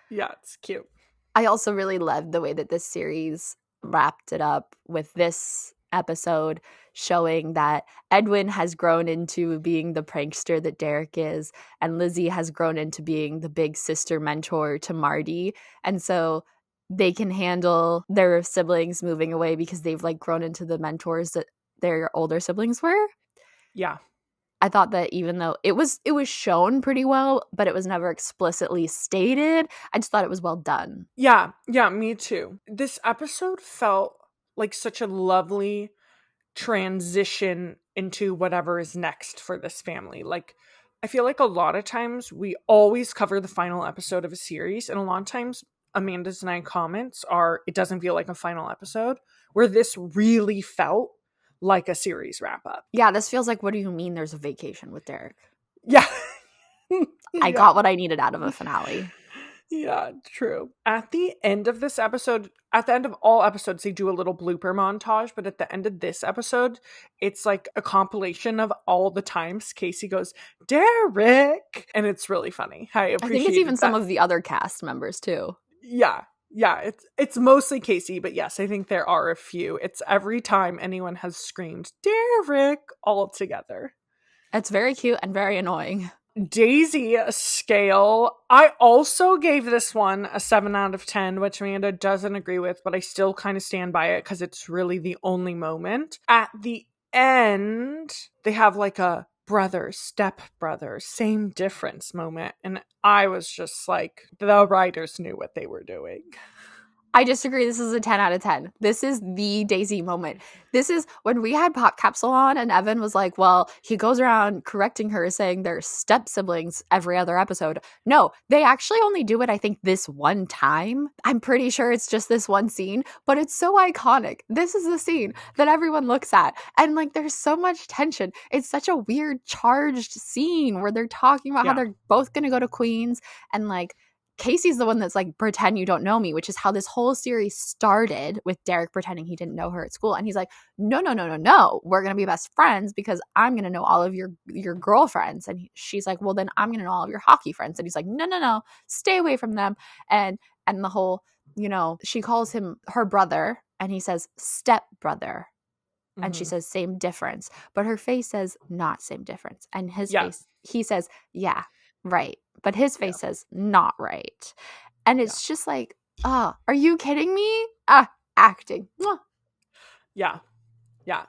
Yeah, it's cute. I also really loved the way that this series wrapped it up with this episode showing that Edwin has grown into being the prankster that Derek is, and Lizzie has grown into being the big sister mentor to Marty. And so they can handle their siblings moving away because they've like grown into the mentors that their older siblings were. Yeah. I thought that even though it was shown pretty well, but it was never explicitly stated, I just thought it was well done. Yeah, me too. This episode felt like such a lovely transition into whatever is next for this family. Like, I feel like a lot of times we always cover the final episode of a series, and a lot of times Amanda's and I comments are, it doesn't feel like a final episode, where this really felt like a series wrap up. Yeah, this feels like, what do you mean there's a vacation with Derek? Yeah. I got what I needed out of a finale. Yeah, true. At the end of this episode, at the end of all episodes, they do a little blooper montage, but at the end of this episode, it's like a compilation of all the times Casey goes, Derek! And it's really funny. I think it's even some of the other cast members too. Yeah, it's mostly Casey, but yes, I think there are a few. It's every time anyone has screamed, Derek, all together. It's very cute and very annoying. Daisy scale. I also gave this one a 7 out of 10, which Amanda doesn't agree with, but I still kind of stand by it because it's really the only moment. At the end, they have like a brother, step brother, same difference moment. And I was just like, the writers knew what they were doing. I disagree. This is a 10 out of 10. This is the Daisy moment. This is when we had Pop Capsule on and Evan was like, well, he goes around correcting her saying they're step siblings every other episode. No, they actually only do it, I think, this one time. I'm pretty sure it's just this one scene, but it's so iconic. This is the scene that everyone looks at. And like, there's so much tension. It's such a weird, charged scene where they're talking about how they're both going to go to Queens, and like, Casey's the one that's like, pretend you don't know me, which is how this whole series started, with Derek pretending he didn't know her at school. And he's like, no. We're going to be best friends because I'm going to know all of your girlfriends. And she's like, well, then I'm going to know all of your hockey friends. And he's like, no, stay away from them. And the whole, she calls him her brother and he says step brother. Mm-hmm. And she says same difference. But her face says not same difference. And his face, he says, yeah, right. But his face says not right. And it's just like, are you kidding me? Acting. Yeah.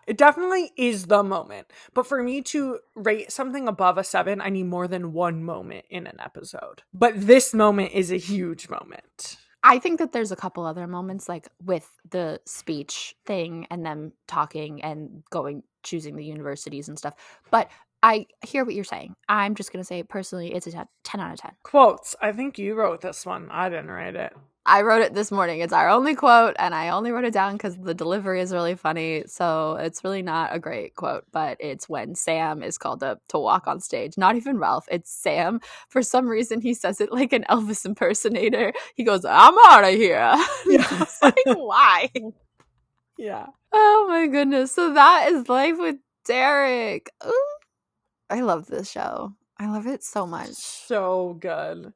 It definitely is the moment. But for me to rate something above a 7, I need more than one moment in an episode. But this moment is a huge moment. I think that there's a couple other moments, like with the speech thing and them talking and choosing the universities and stuff. But I hear what you're saying. I'm just going to say, personally, it's a 10 out of 10. Quotes. I think you wrote this one. I didn't write it. I wrote it this morning. It's our only quote, and I only wrote it down because the delivery is really funny. So it's really not a great quote, but it's when Sam is called up to walk on stage. Not even Ralph. It's Sam. For some reason, he says it like an Elvis impersonator. He goes, I'm out of here. Yeah. It's like, why? Yeah. Oh, my goodness. So that is Life with Derek. Ooh. I love this show. I love it so much. So good.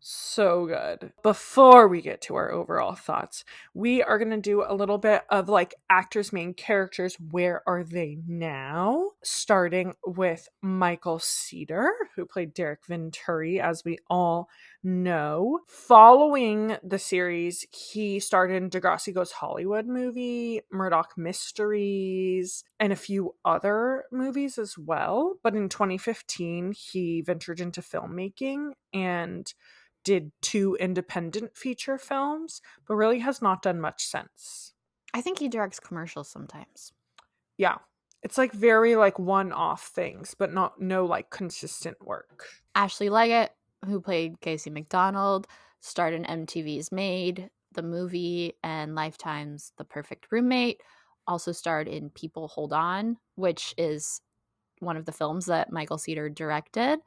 So good. Before we get to our overall thoughts, we are going to do a little bit of like actors, main characters. Where are they now? Starting with Michael Cedar, who played Derek Venturi, as we all know. Following the series, he starred in Degrassi Goes Hollywood movie, Murdoch Mysteries, and a few other movies as well. But in 2015, he ventured into filmmaking and did 2 independent feature films, but really has not done much since. I think he directs commercials sometimes. Yeah. It's like very like one-off things, but no like consistent work. Ashley Leggett, who played Casey McDonald, starred in MTV's Made, the movie, and Lifetime's The Perfect Roommate. Also starred in People Hold On, which is one of the films that Michael Cedar directed,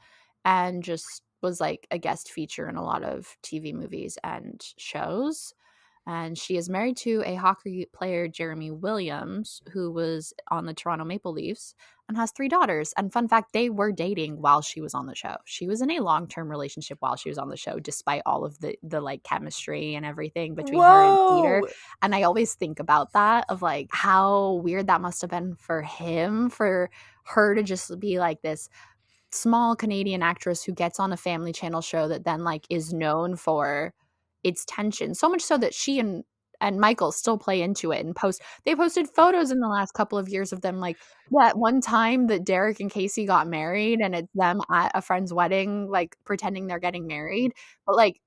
and just was like a guest feature in a lot of TV movies and shows. And she is married to a hockey player, Jeremy Williams, who was on the Toronto Maple Leafs and has 3 daughters. And fun fact, they were dating while she was on the show. She was in a long-term relationship while she was on the show, despite all of the like chemistry and everything between her and Peter. And I always think about that, of like how weird that must have been for him, for her to just be like this small Canadian actress who gets on a Family Channel show that then like is known for its tension, so much so that she and Michael still play into it and they posted photos in the last couple of years of them, like that one time that Derek and Casey got married and it's them at a friend's wedding, like pretending they're getting married, but like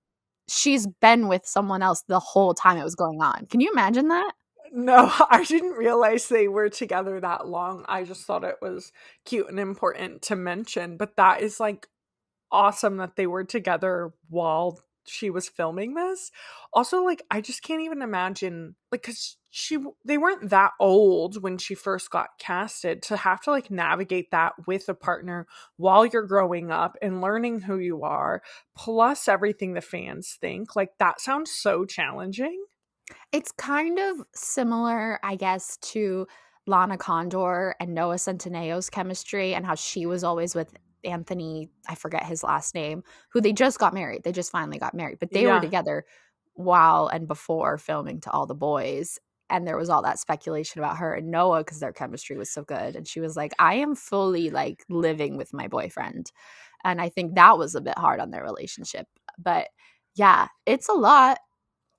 she's been with someone else the whole time it was going on. Can you imagine that? No, I didn't realize they were together that long. I just thought it was cute and important to mention, but that is like awesome that they were together while she was filming this. Also, like, I just can't even imagine, like, because they weren't that old when she first got casted, to have to like navigate that with a partner while you're growing up and learning who you are, plus everything the fans think. Like, that sounds so challenging. It's kind of similar, I guess, to Lana Condor and Noah Centineo's chemistry and how she was always with Anthony, I forget his last name, who they just got married. They just finally got married, but they were together while and before filming To All the Boys. And there was all that speculation about her and Noah because their chemistry was so good. And she was like, I am fully like living with my boyfriend. And I think that was a bit hard on their relationship. But yeah, it's a lot.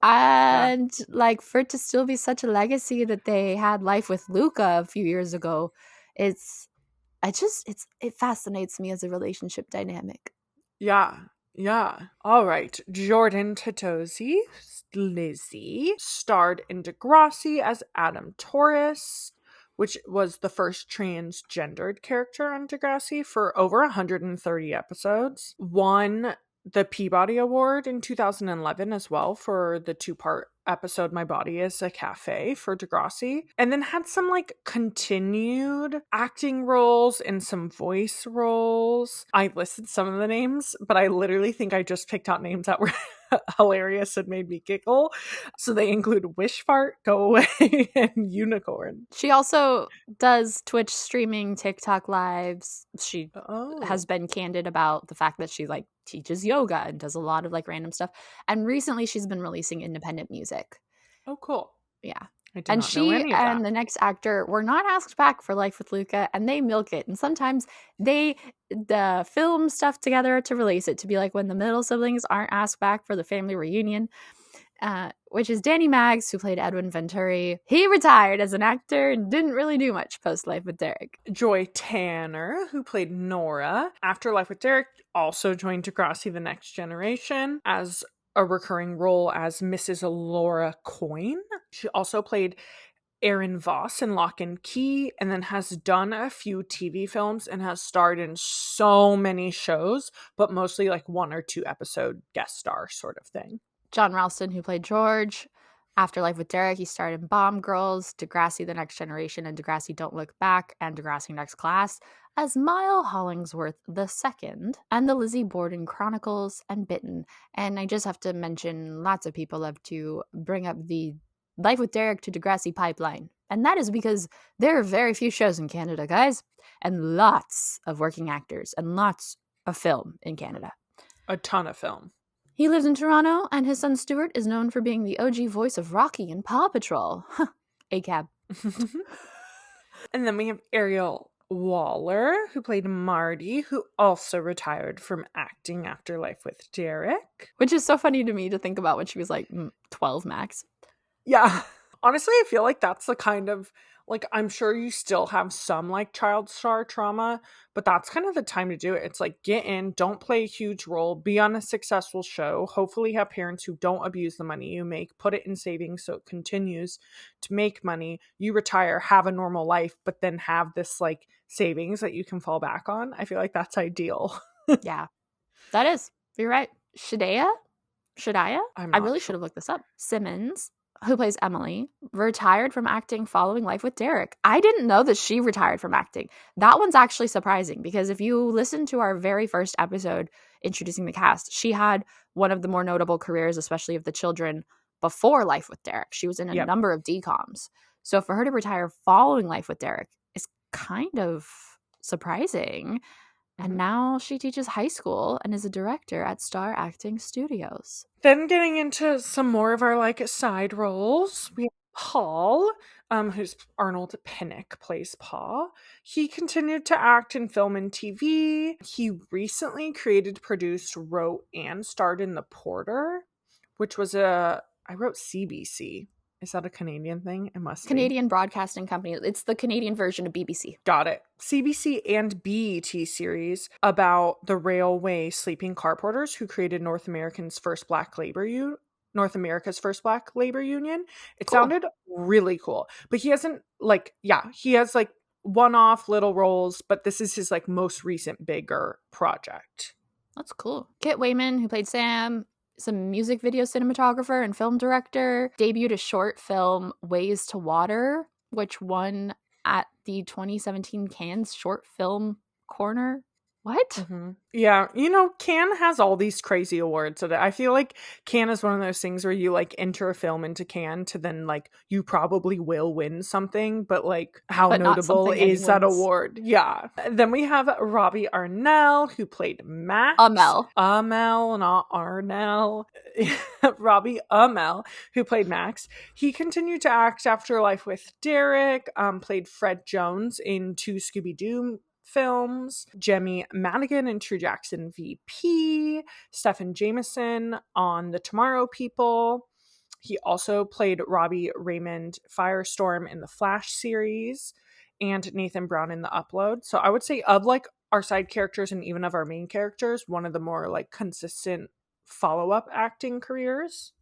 And like for it to still be such a legacy that they had Life with Luca a few years ago, it fascinates me as a relationship dynamic. Yeah. All right. Jordan Tatosi, Lizzie, starred in Degrassi as Adam Torres, which was the first transgendered character on Degrassi, for over 130 episodes. Won the Peabody Award in 2011 as well for the 2-part episode My Body is a Cafe for Degrassi, and then had some like continued acting roles and some voice roles. I listed some of the names, but I literally think I just picked out names that were hilarious and made me giggle. So they include Wish Fart, Go Away, and Unicorn. She also does Twitch streaming, TikTok lives. She has been candid about the fact that she like teaches yoga and does a lot of like random stuff. And recently she's been releasing independent music. Oh, cool. Yeah. And she and the next actor were not asked back for Life with Luca, and they milk it. And sometimes they film stuff together to release it, to be like when the middle siblings aren't asked back for the family reunion, which is Danny Maggs, who played Edwin Venturi. He retired as an actor and didn't really do much post Life with Derek. Joy Tanner, who played Nora after Life with Derek, also joined Degrassi The Next Generation as a recurring role as Mrs. Laura Coyne. She also played Erin Voss in Lock and Key, and then has done a few TV films and has starred in so many shows, but mostly like 1 or 2 episode guest star sort of thing. John Ralston, who played George. After Life with Derek, he starred in Bomb Girls, Degrassi The Next Generation, and Degrassi Don't Look Back, and Degrassi Next Class as Mile Hollingsworth II, and the Lizzie Borden Chronicles, and Bitten. And I just have to mention, lots of people love to bring up the Life with Derek to Degrassi pipeline. And that is because there are very few shows in Canada, guys, and lots of working actors, and lots of film in Canada. A ton of film. He lives in Toronto, and his son Stuart is known for being the OG voice of Rocky in Paw Patrol. A-cab. And then we have Ariel Waller, who played Marty, who also retired from acting after Life with Derek. Which is so funny to me to think about when she was like 12 max. Yeah. Honestly, I feel like that's the kind of, like, I'm sure you still have some like child star trauma, but that's kind of the time to do it. It's like, get in, don't play a huge role, be on a successful show, hopefully have parents who don't abuse the money you make, put it in savings so it continues to make money. You retire, have a normal life, but then have this like savings that you can fall back on. I feel like that's ideal. Yeah, that is. You're right. Shadaya? I really should have looked this up. Simmons, who plays Emily, retired from acting following Life with Derek. I didn't know that she retired from acting. That one's actually surprising because if you listen to our very first episode introducing the cast, she had one of the more notable careers, especially of the children, before Life with Derek. She was in a number of DCOMs. So for her to retire following Life with Derek is kind of surprising. And now she teaches high school and is a director at Star Acting Studios. Then getting into some more of our like side roles, we have Paul, who's Arnold Pinnock plays Paul. He continued to act in film and TV. He recently created, produced, wrote, and starred in The Porter, which was I wrote CBC. Is that a Canadian thing? It must be. Canadian Broadcasting Company. It's the Canadian version of BBC. Got it. CBC and BET series about the railway sleeping car porters who created North America's first Black labor union. It sounded really cool. But he hasn't he has like one-off little roles, but this is his like most recent bigger project. That's cool. Kit Wayman, who played Sam, is a music video cinematographer and film director, debuted a short film, Ways to Water, which won at the 2017 Cannes Short Film Corner. What? Mm-hmm. Yeah, Cannes has all these crazy awards. I feel like Cannes is one of those things where you like enter a film into Cannes to then like you probably will win something, but like how notable is that award? Yeah. Then we have Robbie Arnell, who played Max. Amel, not Arnell. Robbie Amell, who played Max. He continued to act after Life with Derek, played Fred Jones in 2 Scooby-Doo films, Jemmy Madigan in True Jackson VP, Stephen Jameson on The Tomorrow People. He also played Robbie Raymond Firestorm in the Flash series and Nathan Brown in The Upload. So I would say of like our side characters and even of our main characters, one of the more like consistent follow-up acting careers.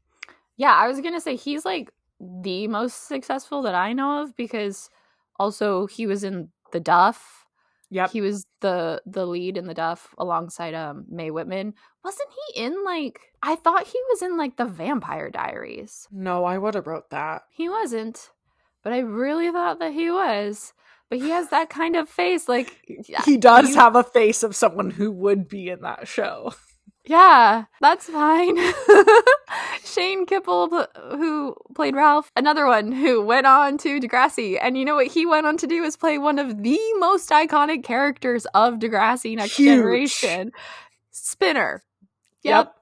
Yeah, I was gonna say he's like the most successful that I know of, because also he was in The Duff. Yep. He was the lead in The Duff alongside Mae Whitman. Wasn't he in like, I thought he was in like The Vampire Diaries. No, I would have wrote that. He wasn't, but I really thought that he was. But he has that kind of face, like he does have a face of someone who would be in that show. Yeah, that's fine. Shane Kipple, who played Ralph, another one who went on to Degrassi. And you know what he went on to do is play one of the most iconic characters of Degrassi Next Generation. Spinner. Yep.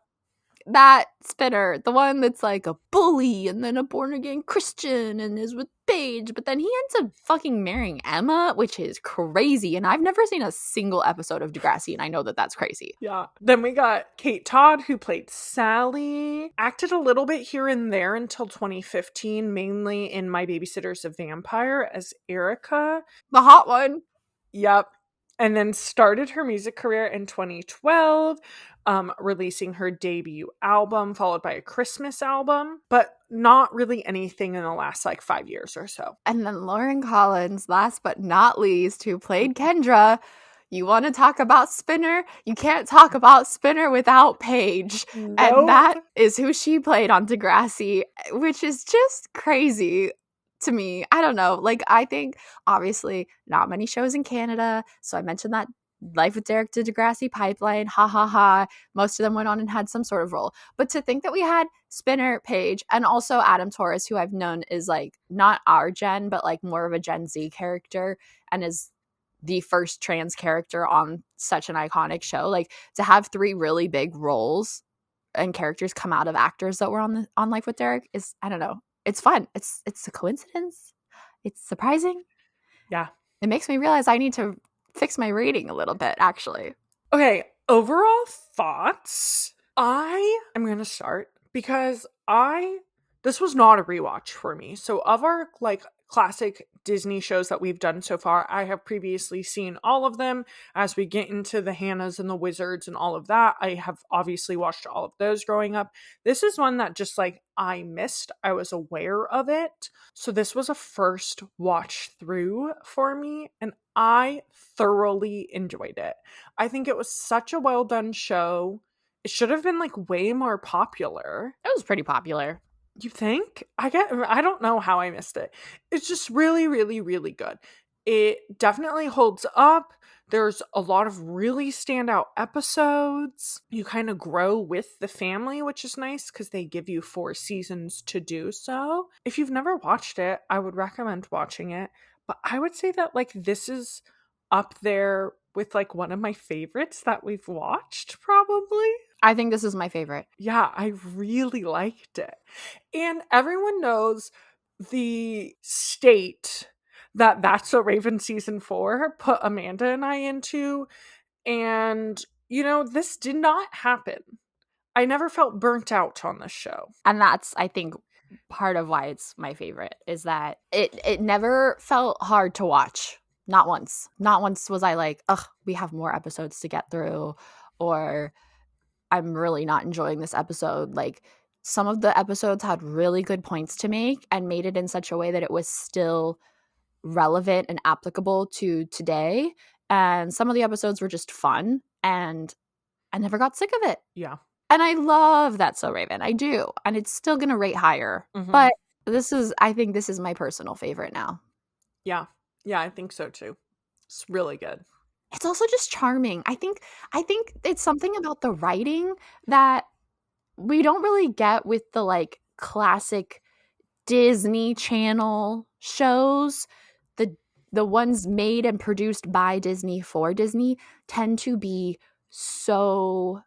That Spinner, the one that's like a bully and then a born-again Christian and is with Paige, but then he ends up fucking marrying Emma, which is crazy. And I've never seen a single episode of Degrassi, and I know that that's crazy. Yeah. Then we got Kate Todd, who played Sally. Acted a little bit here and there until 2015, mainly in My Babysitter's a Vampire as Erica. The hot one. Yep. And then started her music career in 2012, releasing her debut album, followed by a Christmas album, but not really anything in the last like 5 years or so. And then Lauren Collins, last but not least, who played Kendra. You want to talk about Spinner? You can't talk about Spinner without Paige. Nope. And that is who she played on Degrassi, which is just crazy to me. I don't know. Like, I think, obviously, not many shows in Canada. So I mentioned that Life with Derek to Degrassi pipeline. Ha ha ha. Most of them went on and had some sort of role. But to think that we had Spinner, Paige, and also Adam Torres, who I've known is like not our gen, but like more of a Gen Z character and is the first trans character on such an iconic show. Like, to have 3 really big roles and characters come out of actors that were on Life with Derek is, I don't know. It's fun. It's a coincidence. It's surprising. Yeah. It makes me realize I need to fix my rating a little bit, actually. Okay, overall thoughts. I am going to start because this was not a rewatch for me. So of our like classic Disney shows that we've done so far, I have previously seen all of them. As we get into the Hannahs and the Wizards and all of that, I have obviously watched all of those growing up. This is one that just like I missed. I was aware of it. So this was a first watch through for me, and I thoroughly enjoyed it. I think it was such a well done show. It should have been like way more popular. It was pretty popular. You think? I don't know how I missed it. It's just really, really, really good. It definitely holds up. There's a lot of really standout episodes. You kind of grow with the family, which is nice because they give you 4 seasons to do so. If you've never watched it, I would recommend watching it. But I would say that like this is up there with like one of my favorites that we've watched, probably. I think this is my favorite. Yeah, I really liked it. And everyone knows the state that That's So Raven season 4 put Amanda and I into. And, you know, this did not happen. I never felt burnt out on this show. And that's, I think, part of why it's my favorite, is that it never felt hard to watch. Not once. Not once was I like, ugh, we have more episodes to get through, or I'm really not enjoying this episode. Like, some of the episodes had really good points to make and made it in such a way that it was still relevant and applicable to today. And some of the episodes were just fun, and I never got sick of it. Yeah. And I love That's So Raven. I do. And it's still going to rate higher. Mhm. But I think this is my personal favorite now. Yeah. Yeah, I think so too. It's really good. It's also just charming. I think it's something about the writing that we don't really get with the like classic Disney Channel shows. The ones made and produced by Disney for Disney tend to be so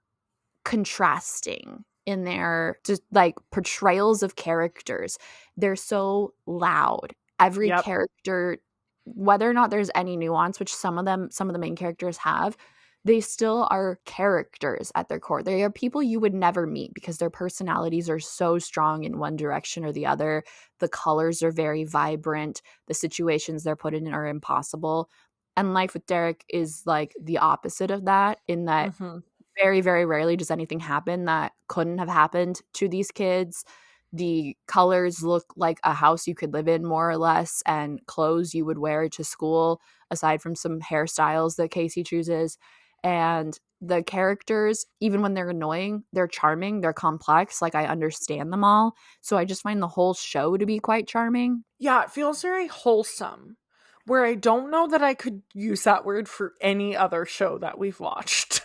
contrasting in their just like portrayals of characters. They're so loud. Every Yep. character, whether or not there's any nuance, which some of the main characters have, they still are characters at their core. They are people you would never meet because their personalities are so strong in one direction or the other. The colors are very vibrant. The situations they're put in are impossible. And Life with Derek is like the opposite of that, in that Mhm. very, very rarely does anything happen that couldn't have happened to these kids. The colors look like a house you could live in, more or less, and clothes you would wear to school, aside from some hairstyles that Casey chooses. And the characters, even when they're annoying, they're charming, they're complex. Like, I understand them all. So I just find the whole show to be quite charming. Yeah, it feels very wholesome. Where I don't know that I could use that word for any other show that we've watched.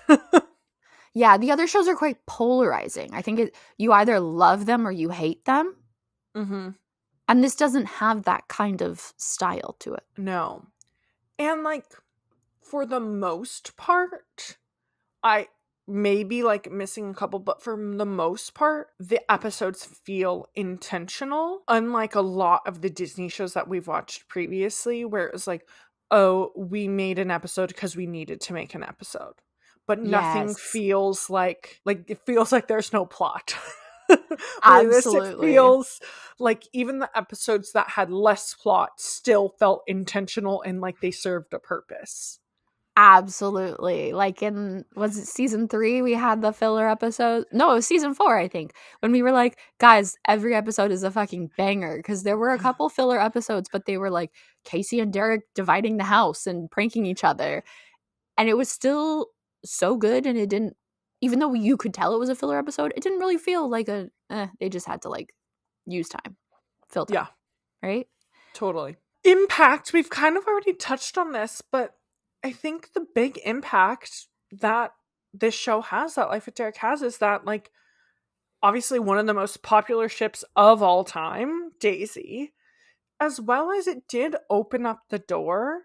Yeah, the other shows are quite polarizing. I think you either love them or you hate them. Mm-hmm. And this doesn't have that kind of style to it. No. And like, for the most part, I may be like missing a couple, but for the most part, the episodes feel intentional. Unlike a lot of the Disney shows that we've watched previously, where it was like, oh, we made an episode because we needed to make an episode. But nothing Yes. feels like it feels like there's no plot. Absolutely. It feels like even the episodes that had less plot still felt intentional and like they served a purpose. Absolutely. Like was it season 3 we had the filler episode? No, it was season 4, I think, when we were like, guys, every episode is a fucking banger, because there were a couple filler episodes, but they were like Casey and Derek dividing the house and pranking each other. And it was still so good, and it didn't, even though you could tell it was a filler episode, it didn't really feel like they just had to like use time, fill time. Yeah. Right? Totally. Impact, we've kind of already touched on this, but I think the big impact that this show has, that Life with Derek has, is that, like, obviously one of the most popular ships of all time, Daisy, as well as it did open up the door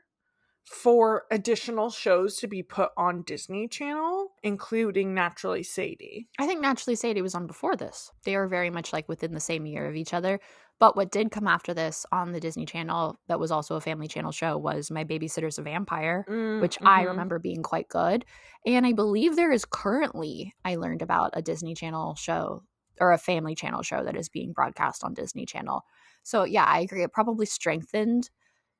for additional shows to be put on Disney Channel, including Naturally Sadie. I think Naturally Sadie was on before this. They are very much like within the same year of each other. But what did come after this on the Disney Channel that was also a family channel show was My Babysitter's a Vampire, which I remember being quite good. And I believe there is currently, I learned about, a Disney Channel show or a family channel show that is being broadcast on Disney Channel. So yeah, I agree. It probably strengthened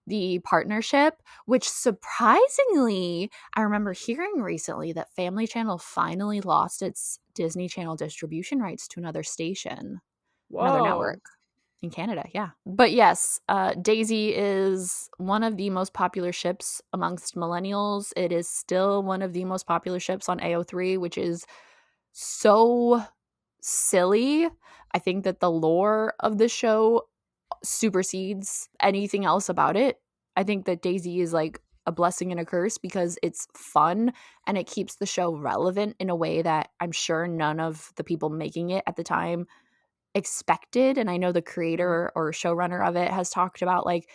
the partnership, which surprisingly, I remember hearing recently that Family Channel finally lost its Disney Channel distribution rights to another station, another network in Canada. Yeah. But yes, Daisy is one of the most popular ships amongst millennials. It is still one of the most popular ships on AO3, which is so silly. I think that the lore of the show supersedes anything else about it. I think that Daisy is like a blessing and a curse because it's fun and it keeps the show relevant in a way that I'm sure none of the people making it at the time expected. And I know the creator or showrunner of it has talked about, like,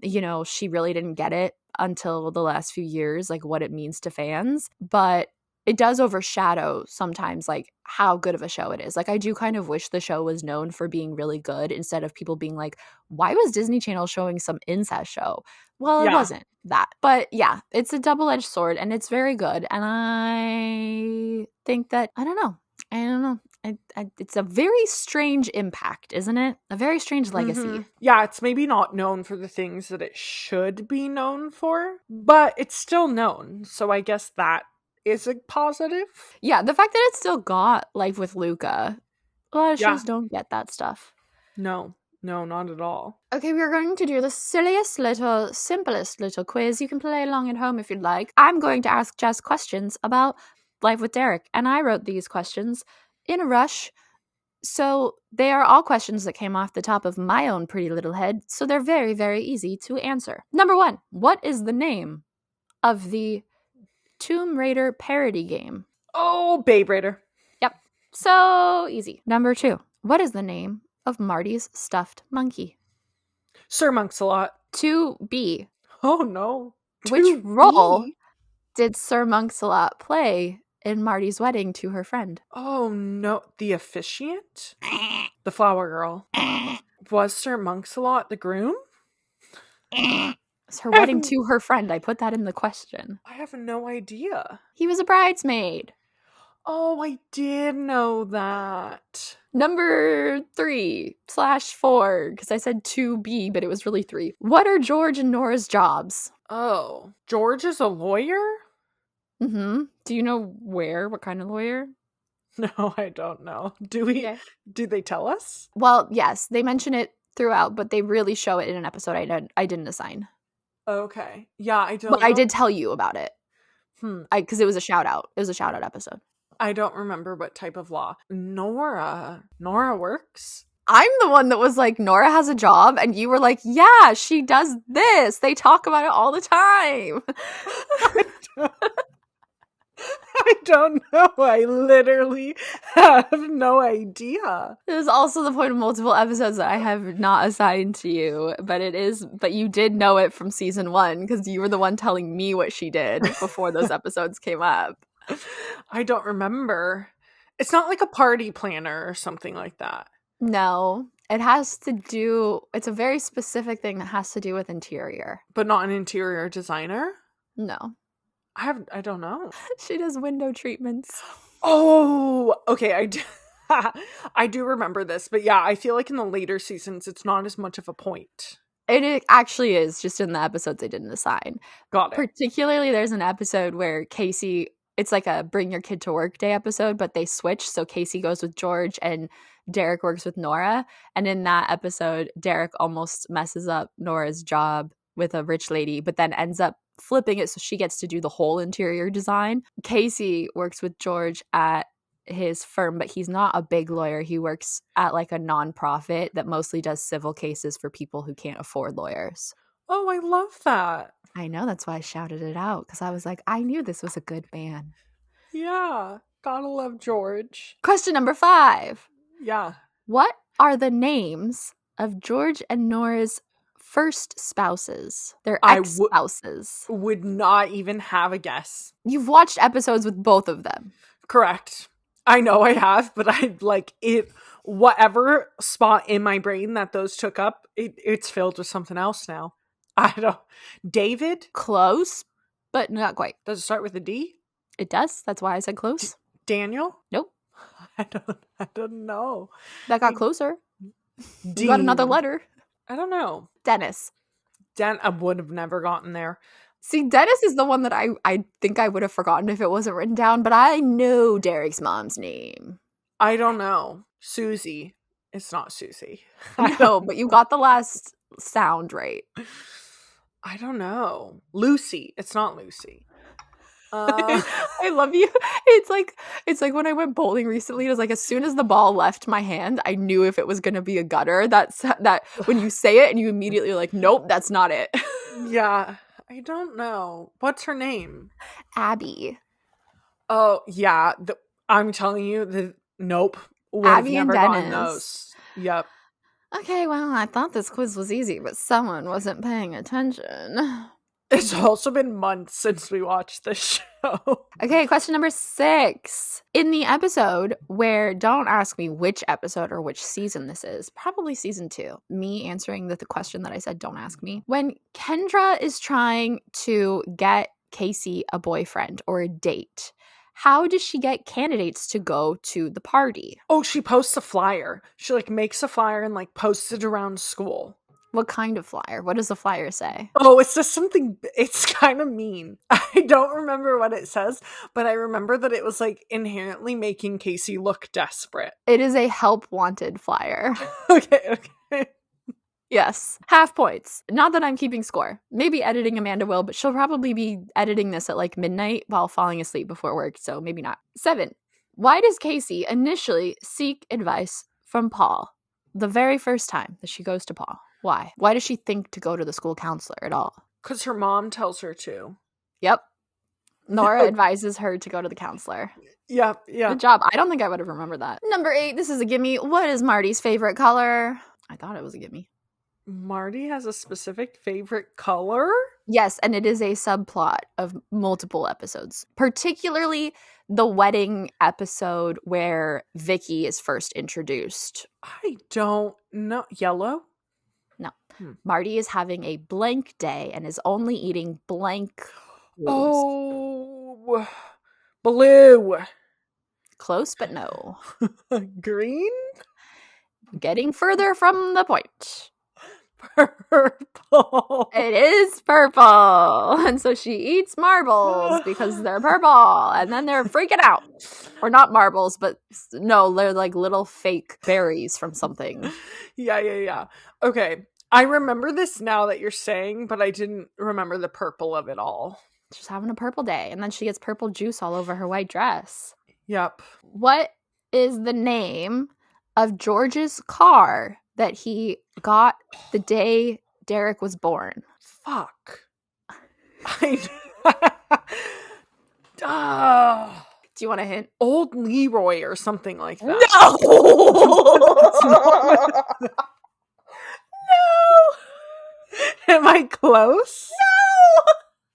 you know, she really didn't get it until the last few years, like what it means to fans. But it does overshadow sometimes like how good of a show it is. Like, I do kind of wish the show was known for being really good instead of people being like, why was Disney Channel showing some incest show? Well, it wasn't that. But yeah, it's a double-edged sword and it's very good. And I think that, I don't know. It's a very strange impact, isn't it? A very strange legacy. Yeah, it's maybe not known for the things that it should be known for, but it's still known. So I guess that is a positive. Yeah, the fact that it still got Life with Luca. A lot of shows don't get that stuff. No, not at all. Okay, we're going to do the simplest little quiz. You can play along at home if you'd like. I'm going to ask Jess questions about Life with Derek, and I wrote these questions in a rush. So they are all questions that came off the top of my own pretty little head, so they're very, very easy to answer. Number 1, what is the name of the Tomb Raider parody game? Oh, Babe Raider. Yep, so easy. Number 2, what is the name of Marty's stuffed monkey? Sir Monks-a-Lot. 2B. Oh, no. Which role did Sir Monks-a-Lot play in Marty's wedding to her friend? Oh, no. The officiant? The flower girl. Was Sir Monks-a-Lot the groom? It's her wedding to her friend. I put that in the question. I have no idea. He was a bridesmaid. Oh, I did know that. Number 3/4, because I said 2B, but it was really 3. What are George and Nora's jobs? Oh, George is a lawyer? Mm-hmm. Do you know where? What kind of lawyer? No, I don't know. Do we? Yeah. Do they tell us? Well, yes, they mention it throughout, but they really show it in an episode I didn't assign. Okay. Yeah, I don't. But I did tell you about it. Because it was a shout out. It was a shout out episode. I don't remember what type of law. Nora works. I'm the one that was like, Nora has a job, and you were like, yeah, she does this. They talk about it all the time. I don't know. I literally have no idea. It was also the point of multiple episodes that I have not assigned to you, but you did know it from season 1 because you were the one telling me what she did before those episodes came up. I don't remember. It's not like a party planner or something like that. No, it's a very specific thing that has to do with interior. But not an interior designer? No. I don't know. She does window treatments. Oh, okay. I do remember this, but yeah, I feel like in the later seasons, it's not as much of a point. It actually is, just in the episodes I didn't assign. Got it. Particularly, there's an episode where Casey, it's like a bring your kid to work day episode, but they switch. So Casey goes with George and Derek works with Nora. And in that episode, Derek almost messes up Nora's job with a rich lady, but then ends up flipping it so she gets to do the whole interior design. Casey works with George at his firm, but he's not a big lawyer. He works at like a nonprofit that mostly does civil cases for people who can't afford lawyers. Oh, I love that. I know, that's why I shouted it out, because I was like, I knew this was a good man. Yeah, gotta love George. Question number 5. Yeah. What are the names of George and Nora's first spouses? Their ex-spouses. Would not even have a guess. You've watched episodes with both of them. Correct. I know I have, but I like it. Whatever spot in my brain that those took up, it's filled with something else now. I don't. David? Close, but not quite. Does it start with a D? It does. That's why I said close. Daniel? Nope. I don't know. That got closer. You got another letter. I don't know. Dennis. I would have never gotten there. See, Dennis is the one that I think I would have forgotten if it wasn't written down, but I know Derek's mom's name. I don't know. Susie. It's not Susie. No, but you got the last sound right. I don't know. Lucy. It's not Lucy. I love you. It's like when I went bowling recently, it was like as soon as the ball left my hand, I knew if it was going to be a gutter. That when you say it and you immediately are like, nope, that's not it. Yeah. I don't know. What's her name? Abby. Oh, yeah. I'm telling you, nope. Would have Abby and never gotten Dennis. those. Yep. Okay, well, I thought this quiz was easy, but someone wasn't paying attention. It's also been months since we watched this show. Okay, question number 6. In the episode where, don't ask me which episode or which season this is, probably season 2, me answering the question that I said, don't ask me. When Kendra is trying to get Casey a boyfriend or a date, how does she get candidates to go to the party? Oh, she posts a flyer. She like makes a flyer and like posts it around school. What kind of flyer? What does the flyer say? Oh, it's just something, it's kind of mean. I don't remember what it says, but I remember that it was like inherently making Casey look desperate. It is a help wanted flyer. Okay. Yes. Half points. Not that I'm keeping score. Maybe editing Amanda will, but she'll probably be editing this at like midnight while falling asleep before work, so maybe not. 7. Why does Casey initially seek advice from Paul the very first time that she goes to Paul? Why? Why does she think to go to the school counselor at all? Because her mom tells her to. Yep. Nora advises her to go to the counselor. Yeah. Good job. I don't think I would have remembered that. Number 8, this is a gimme. What is Marty's favorite color? I thought it was a gimme. Marty has a specific favorite color? Yes, and it is a subplot of multiple episodes, particularly the wedding episode where Vicky is first introduced. I don't know. Yellow? No. Marty is having a blank day and is only eating blank foods. Oh, blue. Close, but no. Green? Getting further from the point. Purple. It is purple. And so she eats marbles because they're purple. And then they're freaking out. Or not marbles, but no, they're like little fake berries from something. Yeah. Okay. I remember this now that you're saying, but I didn't remember the purple of it all. She's having a purple day. And then she gets purple juice all over her white dress. Yep. What is the name of George's car that he got the day Derek was born? Fuck. Do you want a hint? Old Leroy or something like that. No! No! Am I close?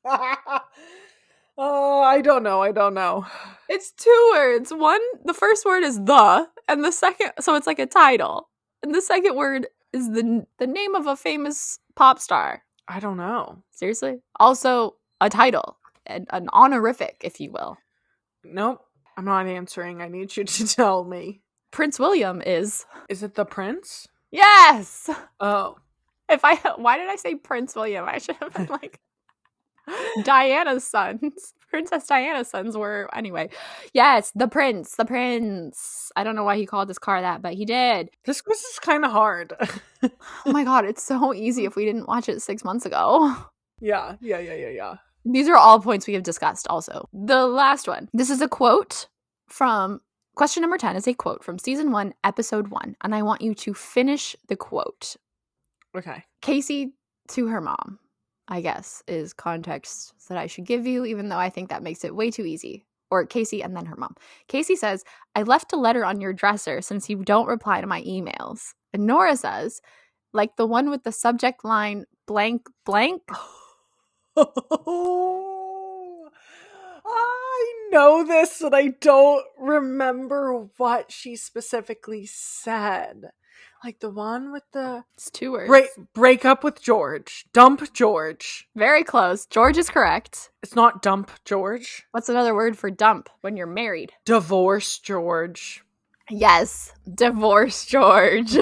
No! Oh, I don't know. It's 2 words. The first word is the, and the second, so it's like a title. And the second word is the name of a famous pop star. I don't know. Seriously? Also a title, an honorific, if you will. Nope. I'm not answering. I need you to tell me. Prince William is. Is it the prince? Yes! Oh. Why did I say Prince William? I should have been like Diana's sons. Princess Diana's sons were, anyway. Yes, the prince. I don't know why he called this car that, but he did. This quiz is kind of hard. Oh my god, it's so easy if we didn't watch it 6 months ago. Yeah. These are all points we have discussed also. The last one. This is a quote from, question number 10 is a quote from season 1, episode 1. And I want you to finish the quote. Okay. Casey to her mom, I guess, is context that I should give you, even though I think that makes it way too easy. Or Casey and then her mom. Casey says, I left a letter on your dresser since you don't reply to my emails. And Nora says, like the one with the subject line blank blank. Oh, I know this, but I don't remember what she specifically said. Like the one with the... It's 2 words. Break up with George. Dump George. Very close. George is correct. It's not dump George. What's another word for dump when you're married? Divorce George. Yes. Divorce George.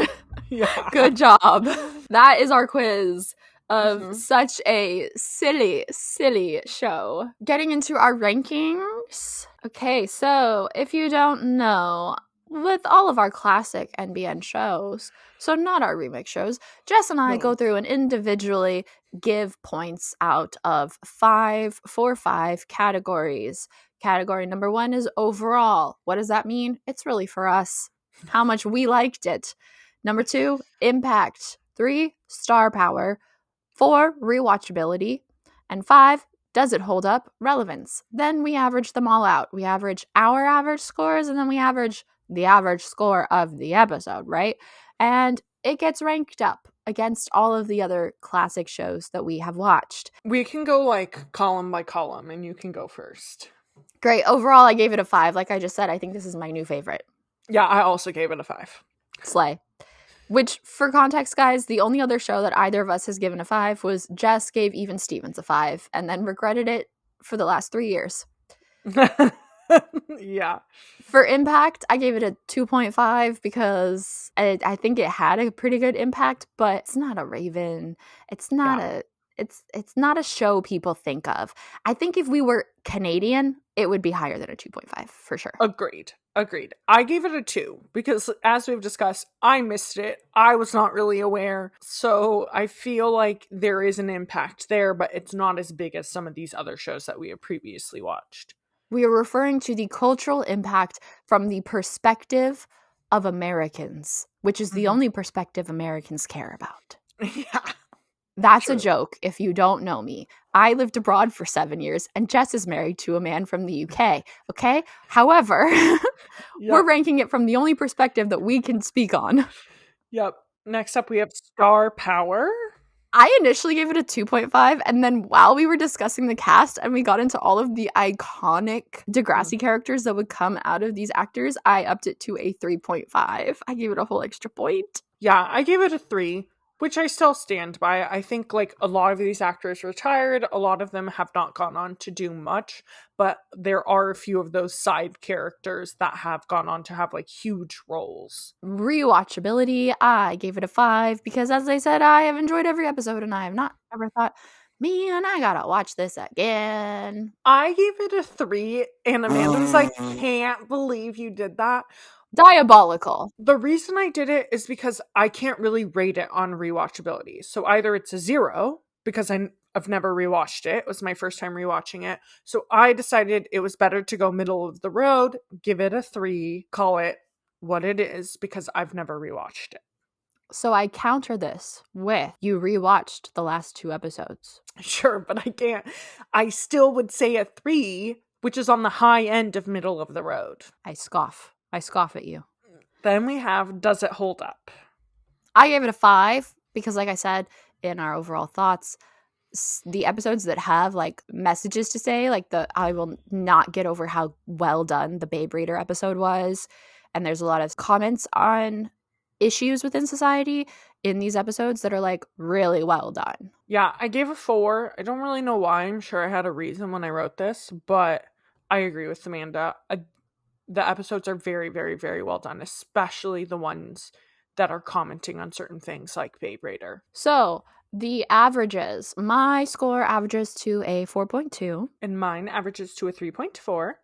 Yeah. Good job. That is our quiz of such a silly, silly show. Getting into our rankings. Okay, so if you don't know, with all of our classic NBN shows, so not our remix shows, Jess and I go through and individually give points out of 5 for 5 categories. Category number 1 is overall. What does that mean? It's really for us. How much we liked it. Number 2, impact. 3, star power. 4, rewatchability. And 5, does it hold up? Relevance. Then we average them all out. We average our average scores, and then we average the average score of the episode, right? And it gets ranked up against all of the other classic shows that we have watched. We can go like column by column, and you can go first. Great. Overall, I gave it a 5. Like I just said, I think this is my new favorite. Yeah, I also gave it a 5. Slay. Which, for context, guys, the only other show that either of us has given a 5 was Jess gave Even Stevens a 5 and then regretted it for the last 3 years. Yeah. For impact, I gave it a 2.5 because I think it had a pretty good impact, but it's not a Raven. It's not it's not a show people think of. I think if we were Canadian, it would be higher than a 2.5 for sure. Agreed. I gave it a 2 because, as we've discussed, I missed it. I was not really aware. So I feel like there is an impact there, but it's not as big as some of these other shows that we have previously watched. We are referring to the cultural impact from the perspective of Americans, which is the only perspective Americans care about. Yeah. That's True. a joke if you don't know me. I lived abroad for 7 years, and Jess is married to a man from the UK, okay? However, we're ranking it from the only perspective that we can speak on. Yep. Next up, we have Star Power. I initially gave it a 2.5, and then while we were discussing the cast and we got into all of the iconic Degrassi characters that would come out of these actors, I upped it to a 3.5. I gave it a whole extra point. Yeah, I gave it a 3, which I still stand by. I think like a lot of these actors retired, a lot of them have not gone on to do much, but there are a few of those side characters that have gone on to have like huge roles. Rewatchability, I gave it a 5 because, as I said, I have enjoyed every episode and I have not ever thought, man, I gotta watch this again. I gave it a 3, and Amanda was like, can't believe you did that. Diabolical. The reason I did it is because I can't really rate it on rewatchability. So either it's a 0, because I've never rewatched it. It was my first time rewatching it. So I decided it was better to go middle of the road, give it a 3, call it what it is, because I've never rewatched it. So I counter this with, you rewatched the last 2 episodes. Sure, but I can't. I still would say a 3, which is on the high end of middle of the road. I scoff at you. Then we have Does It Hold Up? I gave it a 5 because, like I said, in our overall thoughts, the episodes that have like messages to say, like I will not get over how well done the Babe Reader episode was, and there's a lot of comments on issues within society in these episodes that are like really well done. Yeah, I gave a 4. I don't really know why. I'm sure I had a reason when I wrote this, but I agree with Amanda. The episodes are very, very, very well done, especially the ones that are commenting on certain things like Babe Raider. So the averages, my score averages to a 4.2. And mine averages to a 3.4.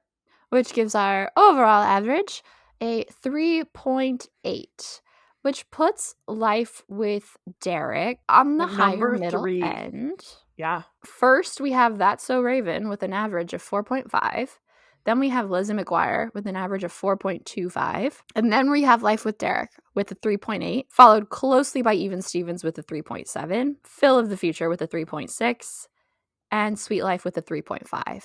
Which gives our overall average a 3.8. Which puts Life with Derek on the At higher number middle 3. end. Yeah. First, we have That's So Raven with an average of 4.5. Then we have Lizzie McGuire with an average of 4.25. And then we have Life with Derek with a 3.8, followed closely by Even Stevens with a 3.7, Phil of the Future with a 3.6, and Sweet Life with a 3.5.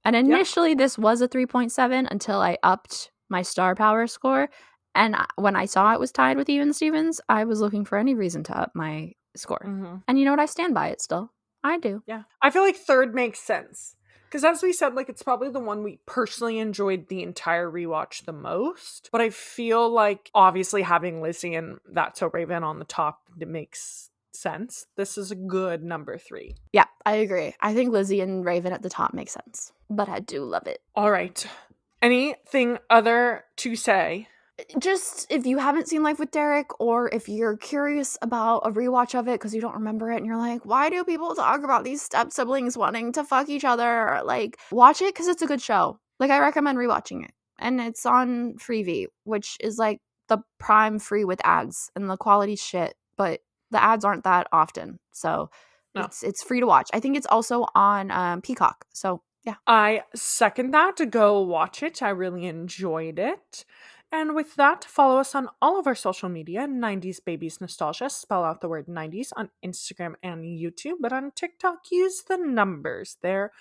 And initially, this was a 3.7 until I upped my Star Power score. And when I saw it was tied with Even Stevens, I was looking for any reason to up my score. Mm-hmm. And you know what? I stand by it still. I do. Yeah. I feel like 3rd makes sense. Because as we said, like, it's probably the one we personally enjoyed the entire rewatch the most. But I feel like, obviously, having Lizzie and That's So Raven on the top, it makes sense. This is a good number 3. Yeah, I agree. I think Lizzie and Raven at the top makes sense. But I do love it. All right. Anything other to say? Just, if you haven't seen Life with Derek, or if you're curious about a rewatch of it because you don't remember it and you're like, why do people talk about these step siblings wanting to fuck each other? Like, watch it because it's a good show. Like, I recommend rewatching it. And it's on Freevee, which is like the prime free with ads, and the quality's shit, but the ads aren't that often. So it's free to watch. I think it's also on Peacock. So yeah. I second that. To go watch it. I really enjoyed it. And with that, follow us on all of our social media, 90s Babies Nostalgia. Spell out the word 90s on Instagram and YouTube, but on TikTok, use the numbers there.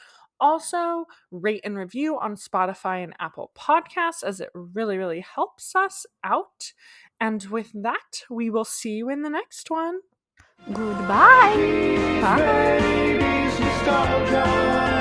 Also, rate and review on Spotify and Apple Podcasts, as it really, really helps us out. And with that, we will see you in the next one. Goodbye. Babies Nostalgia.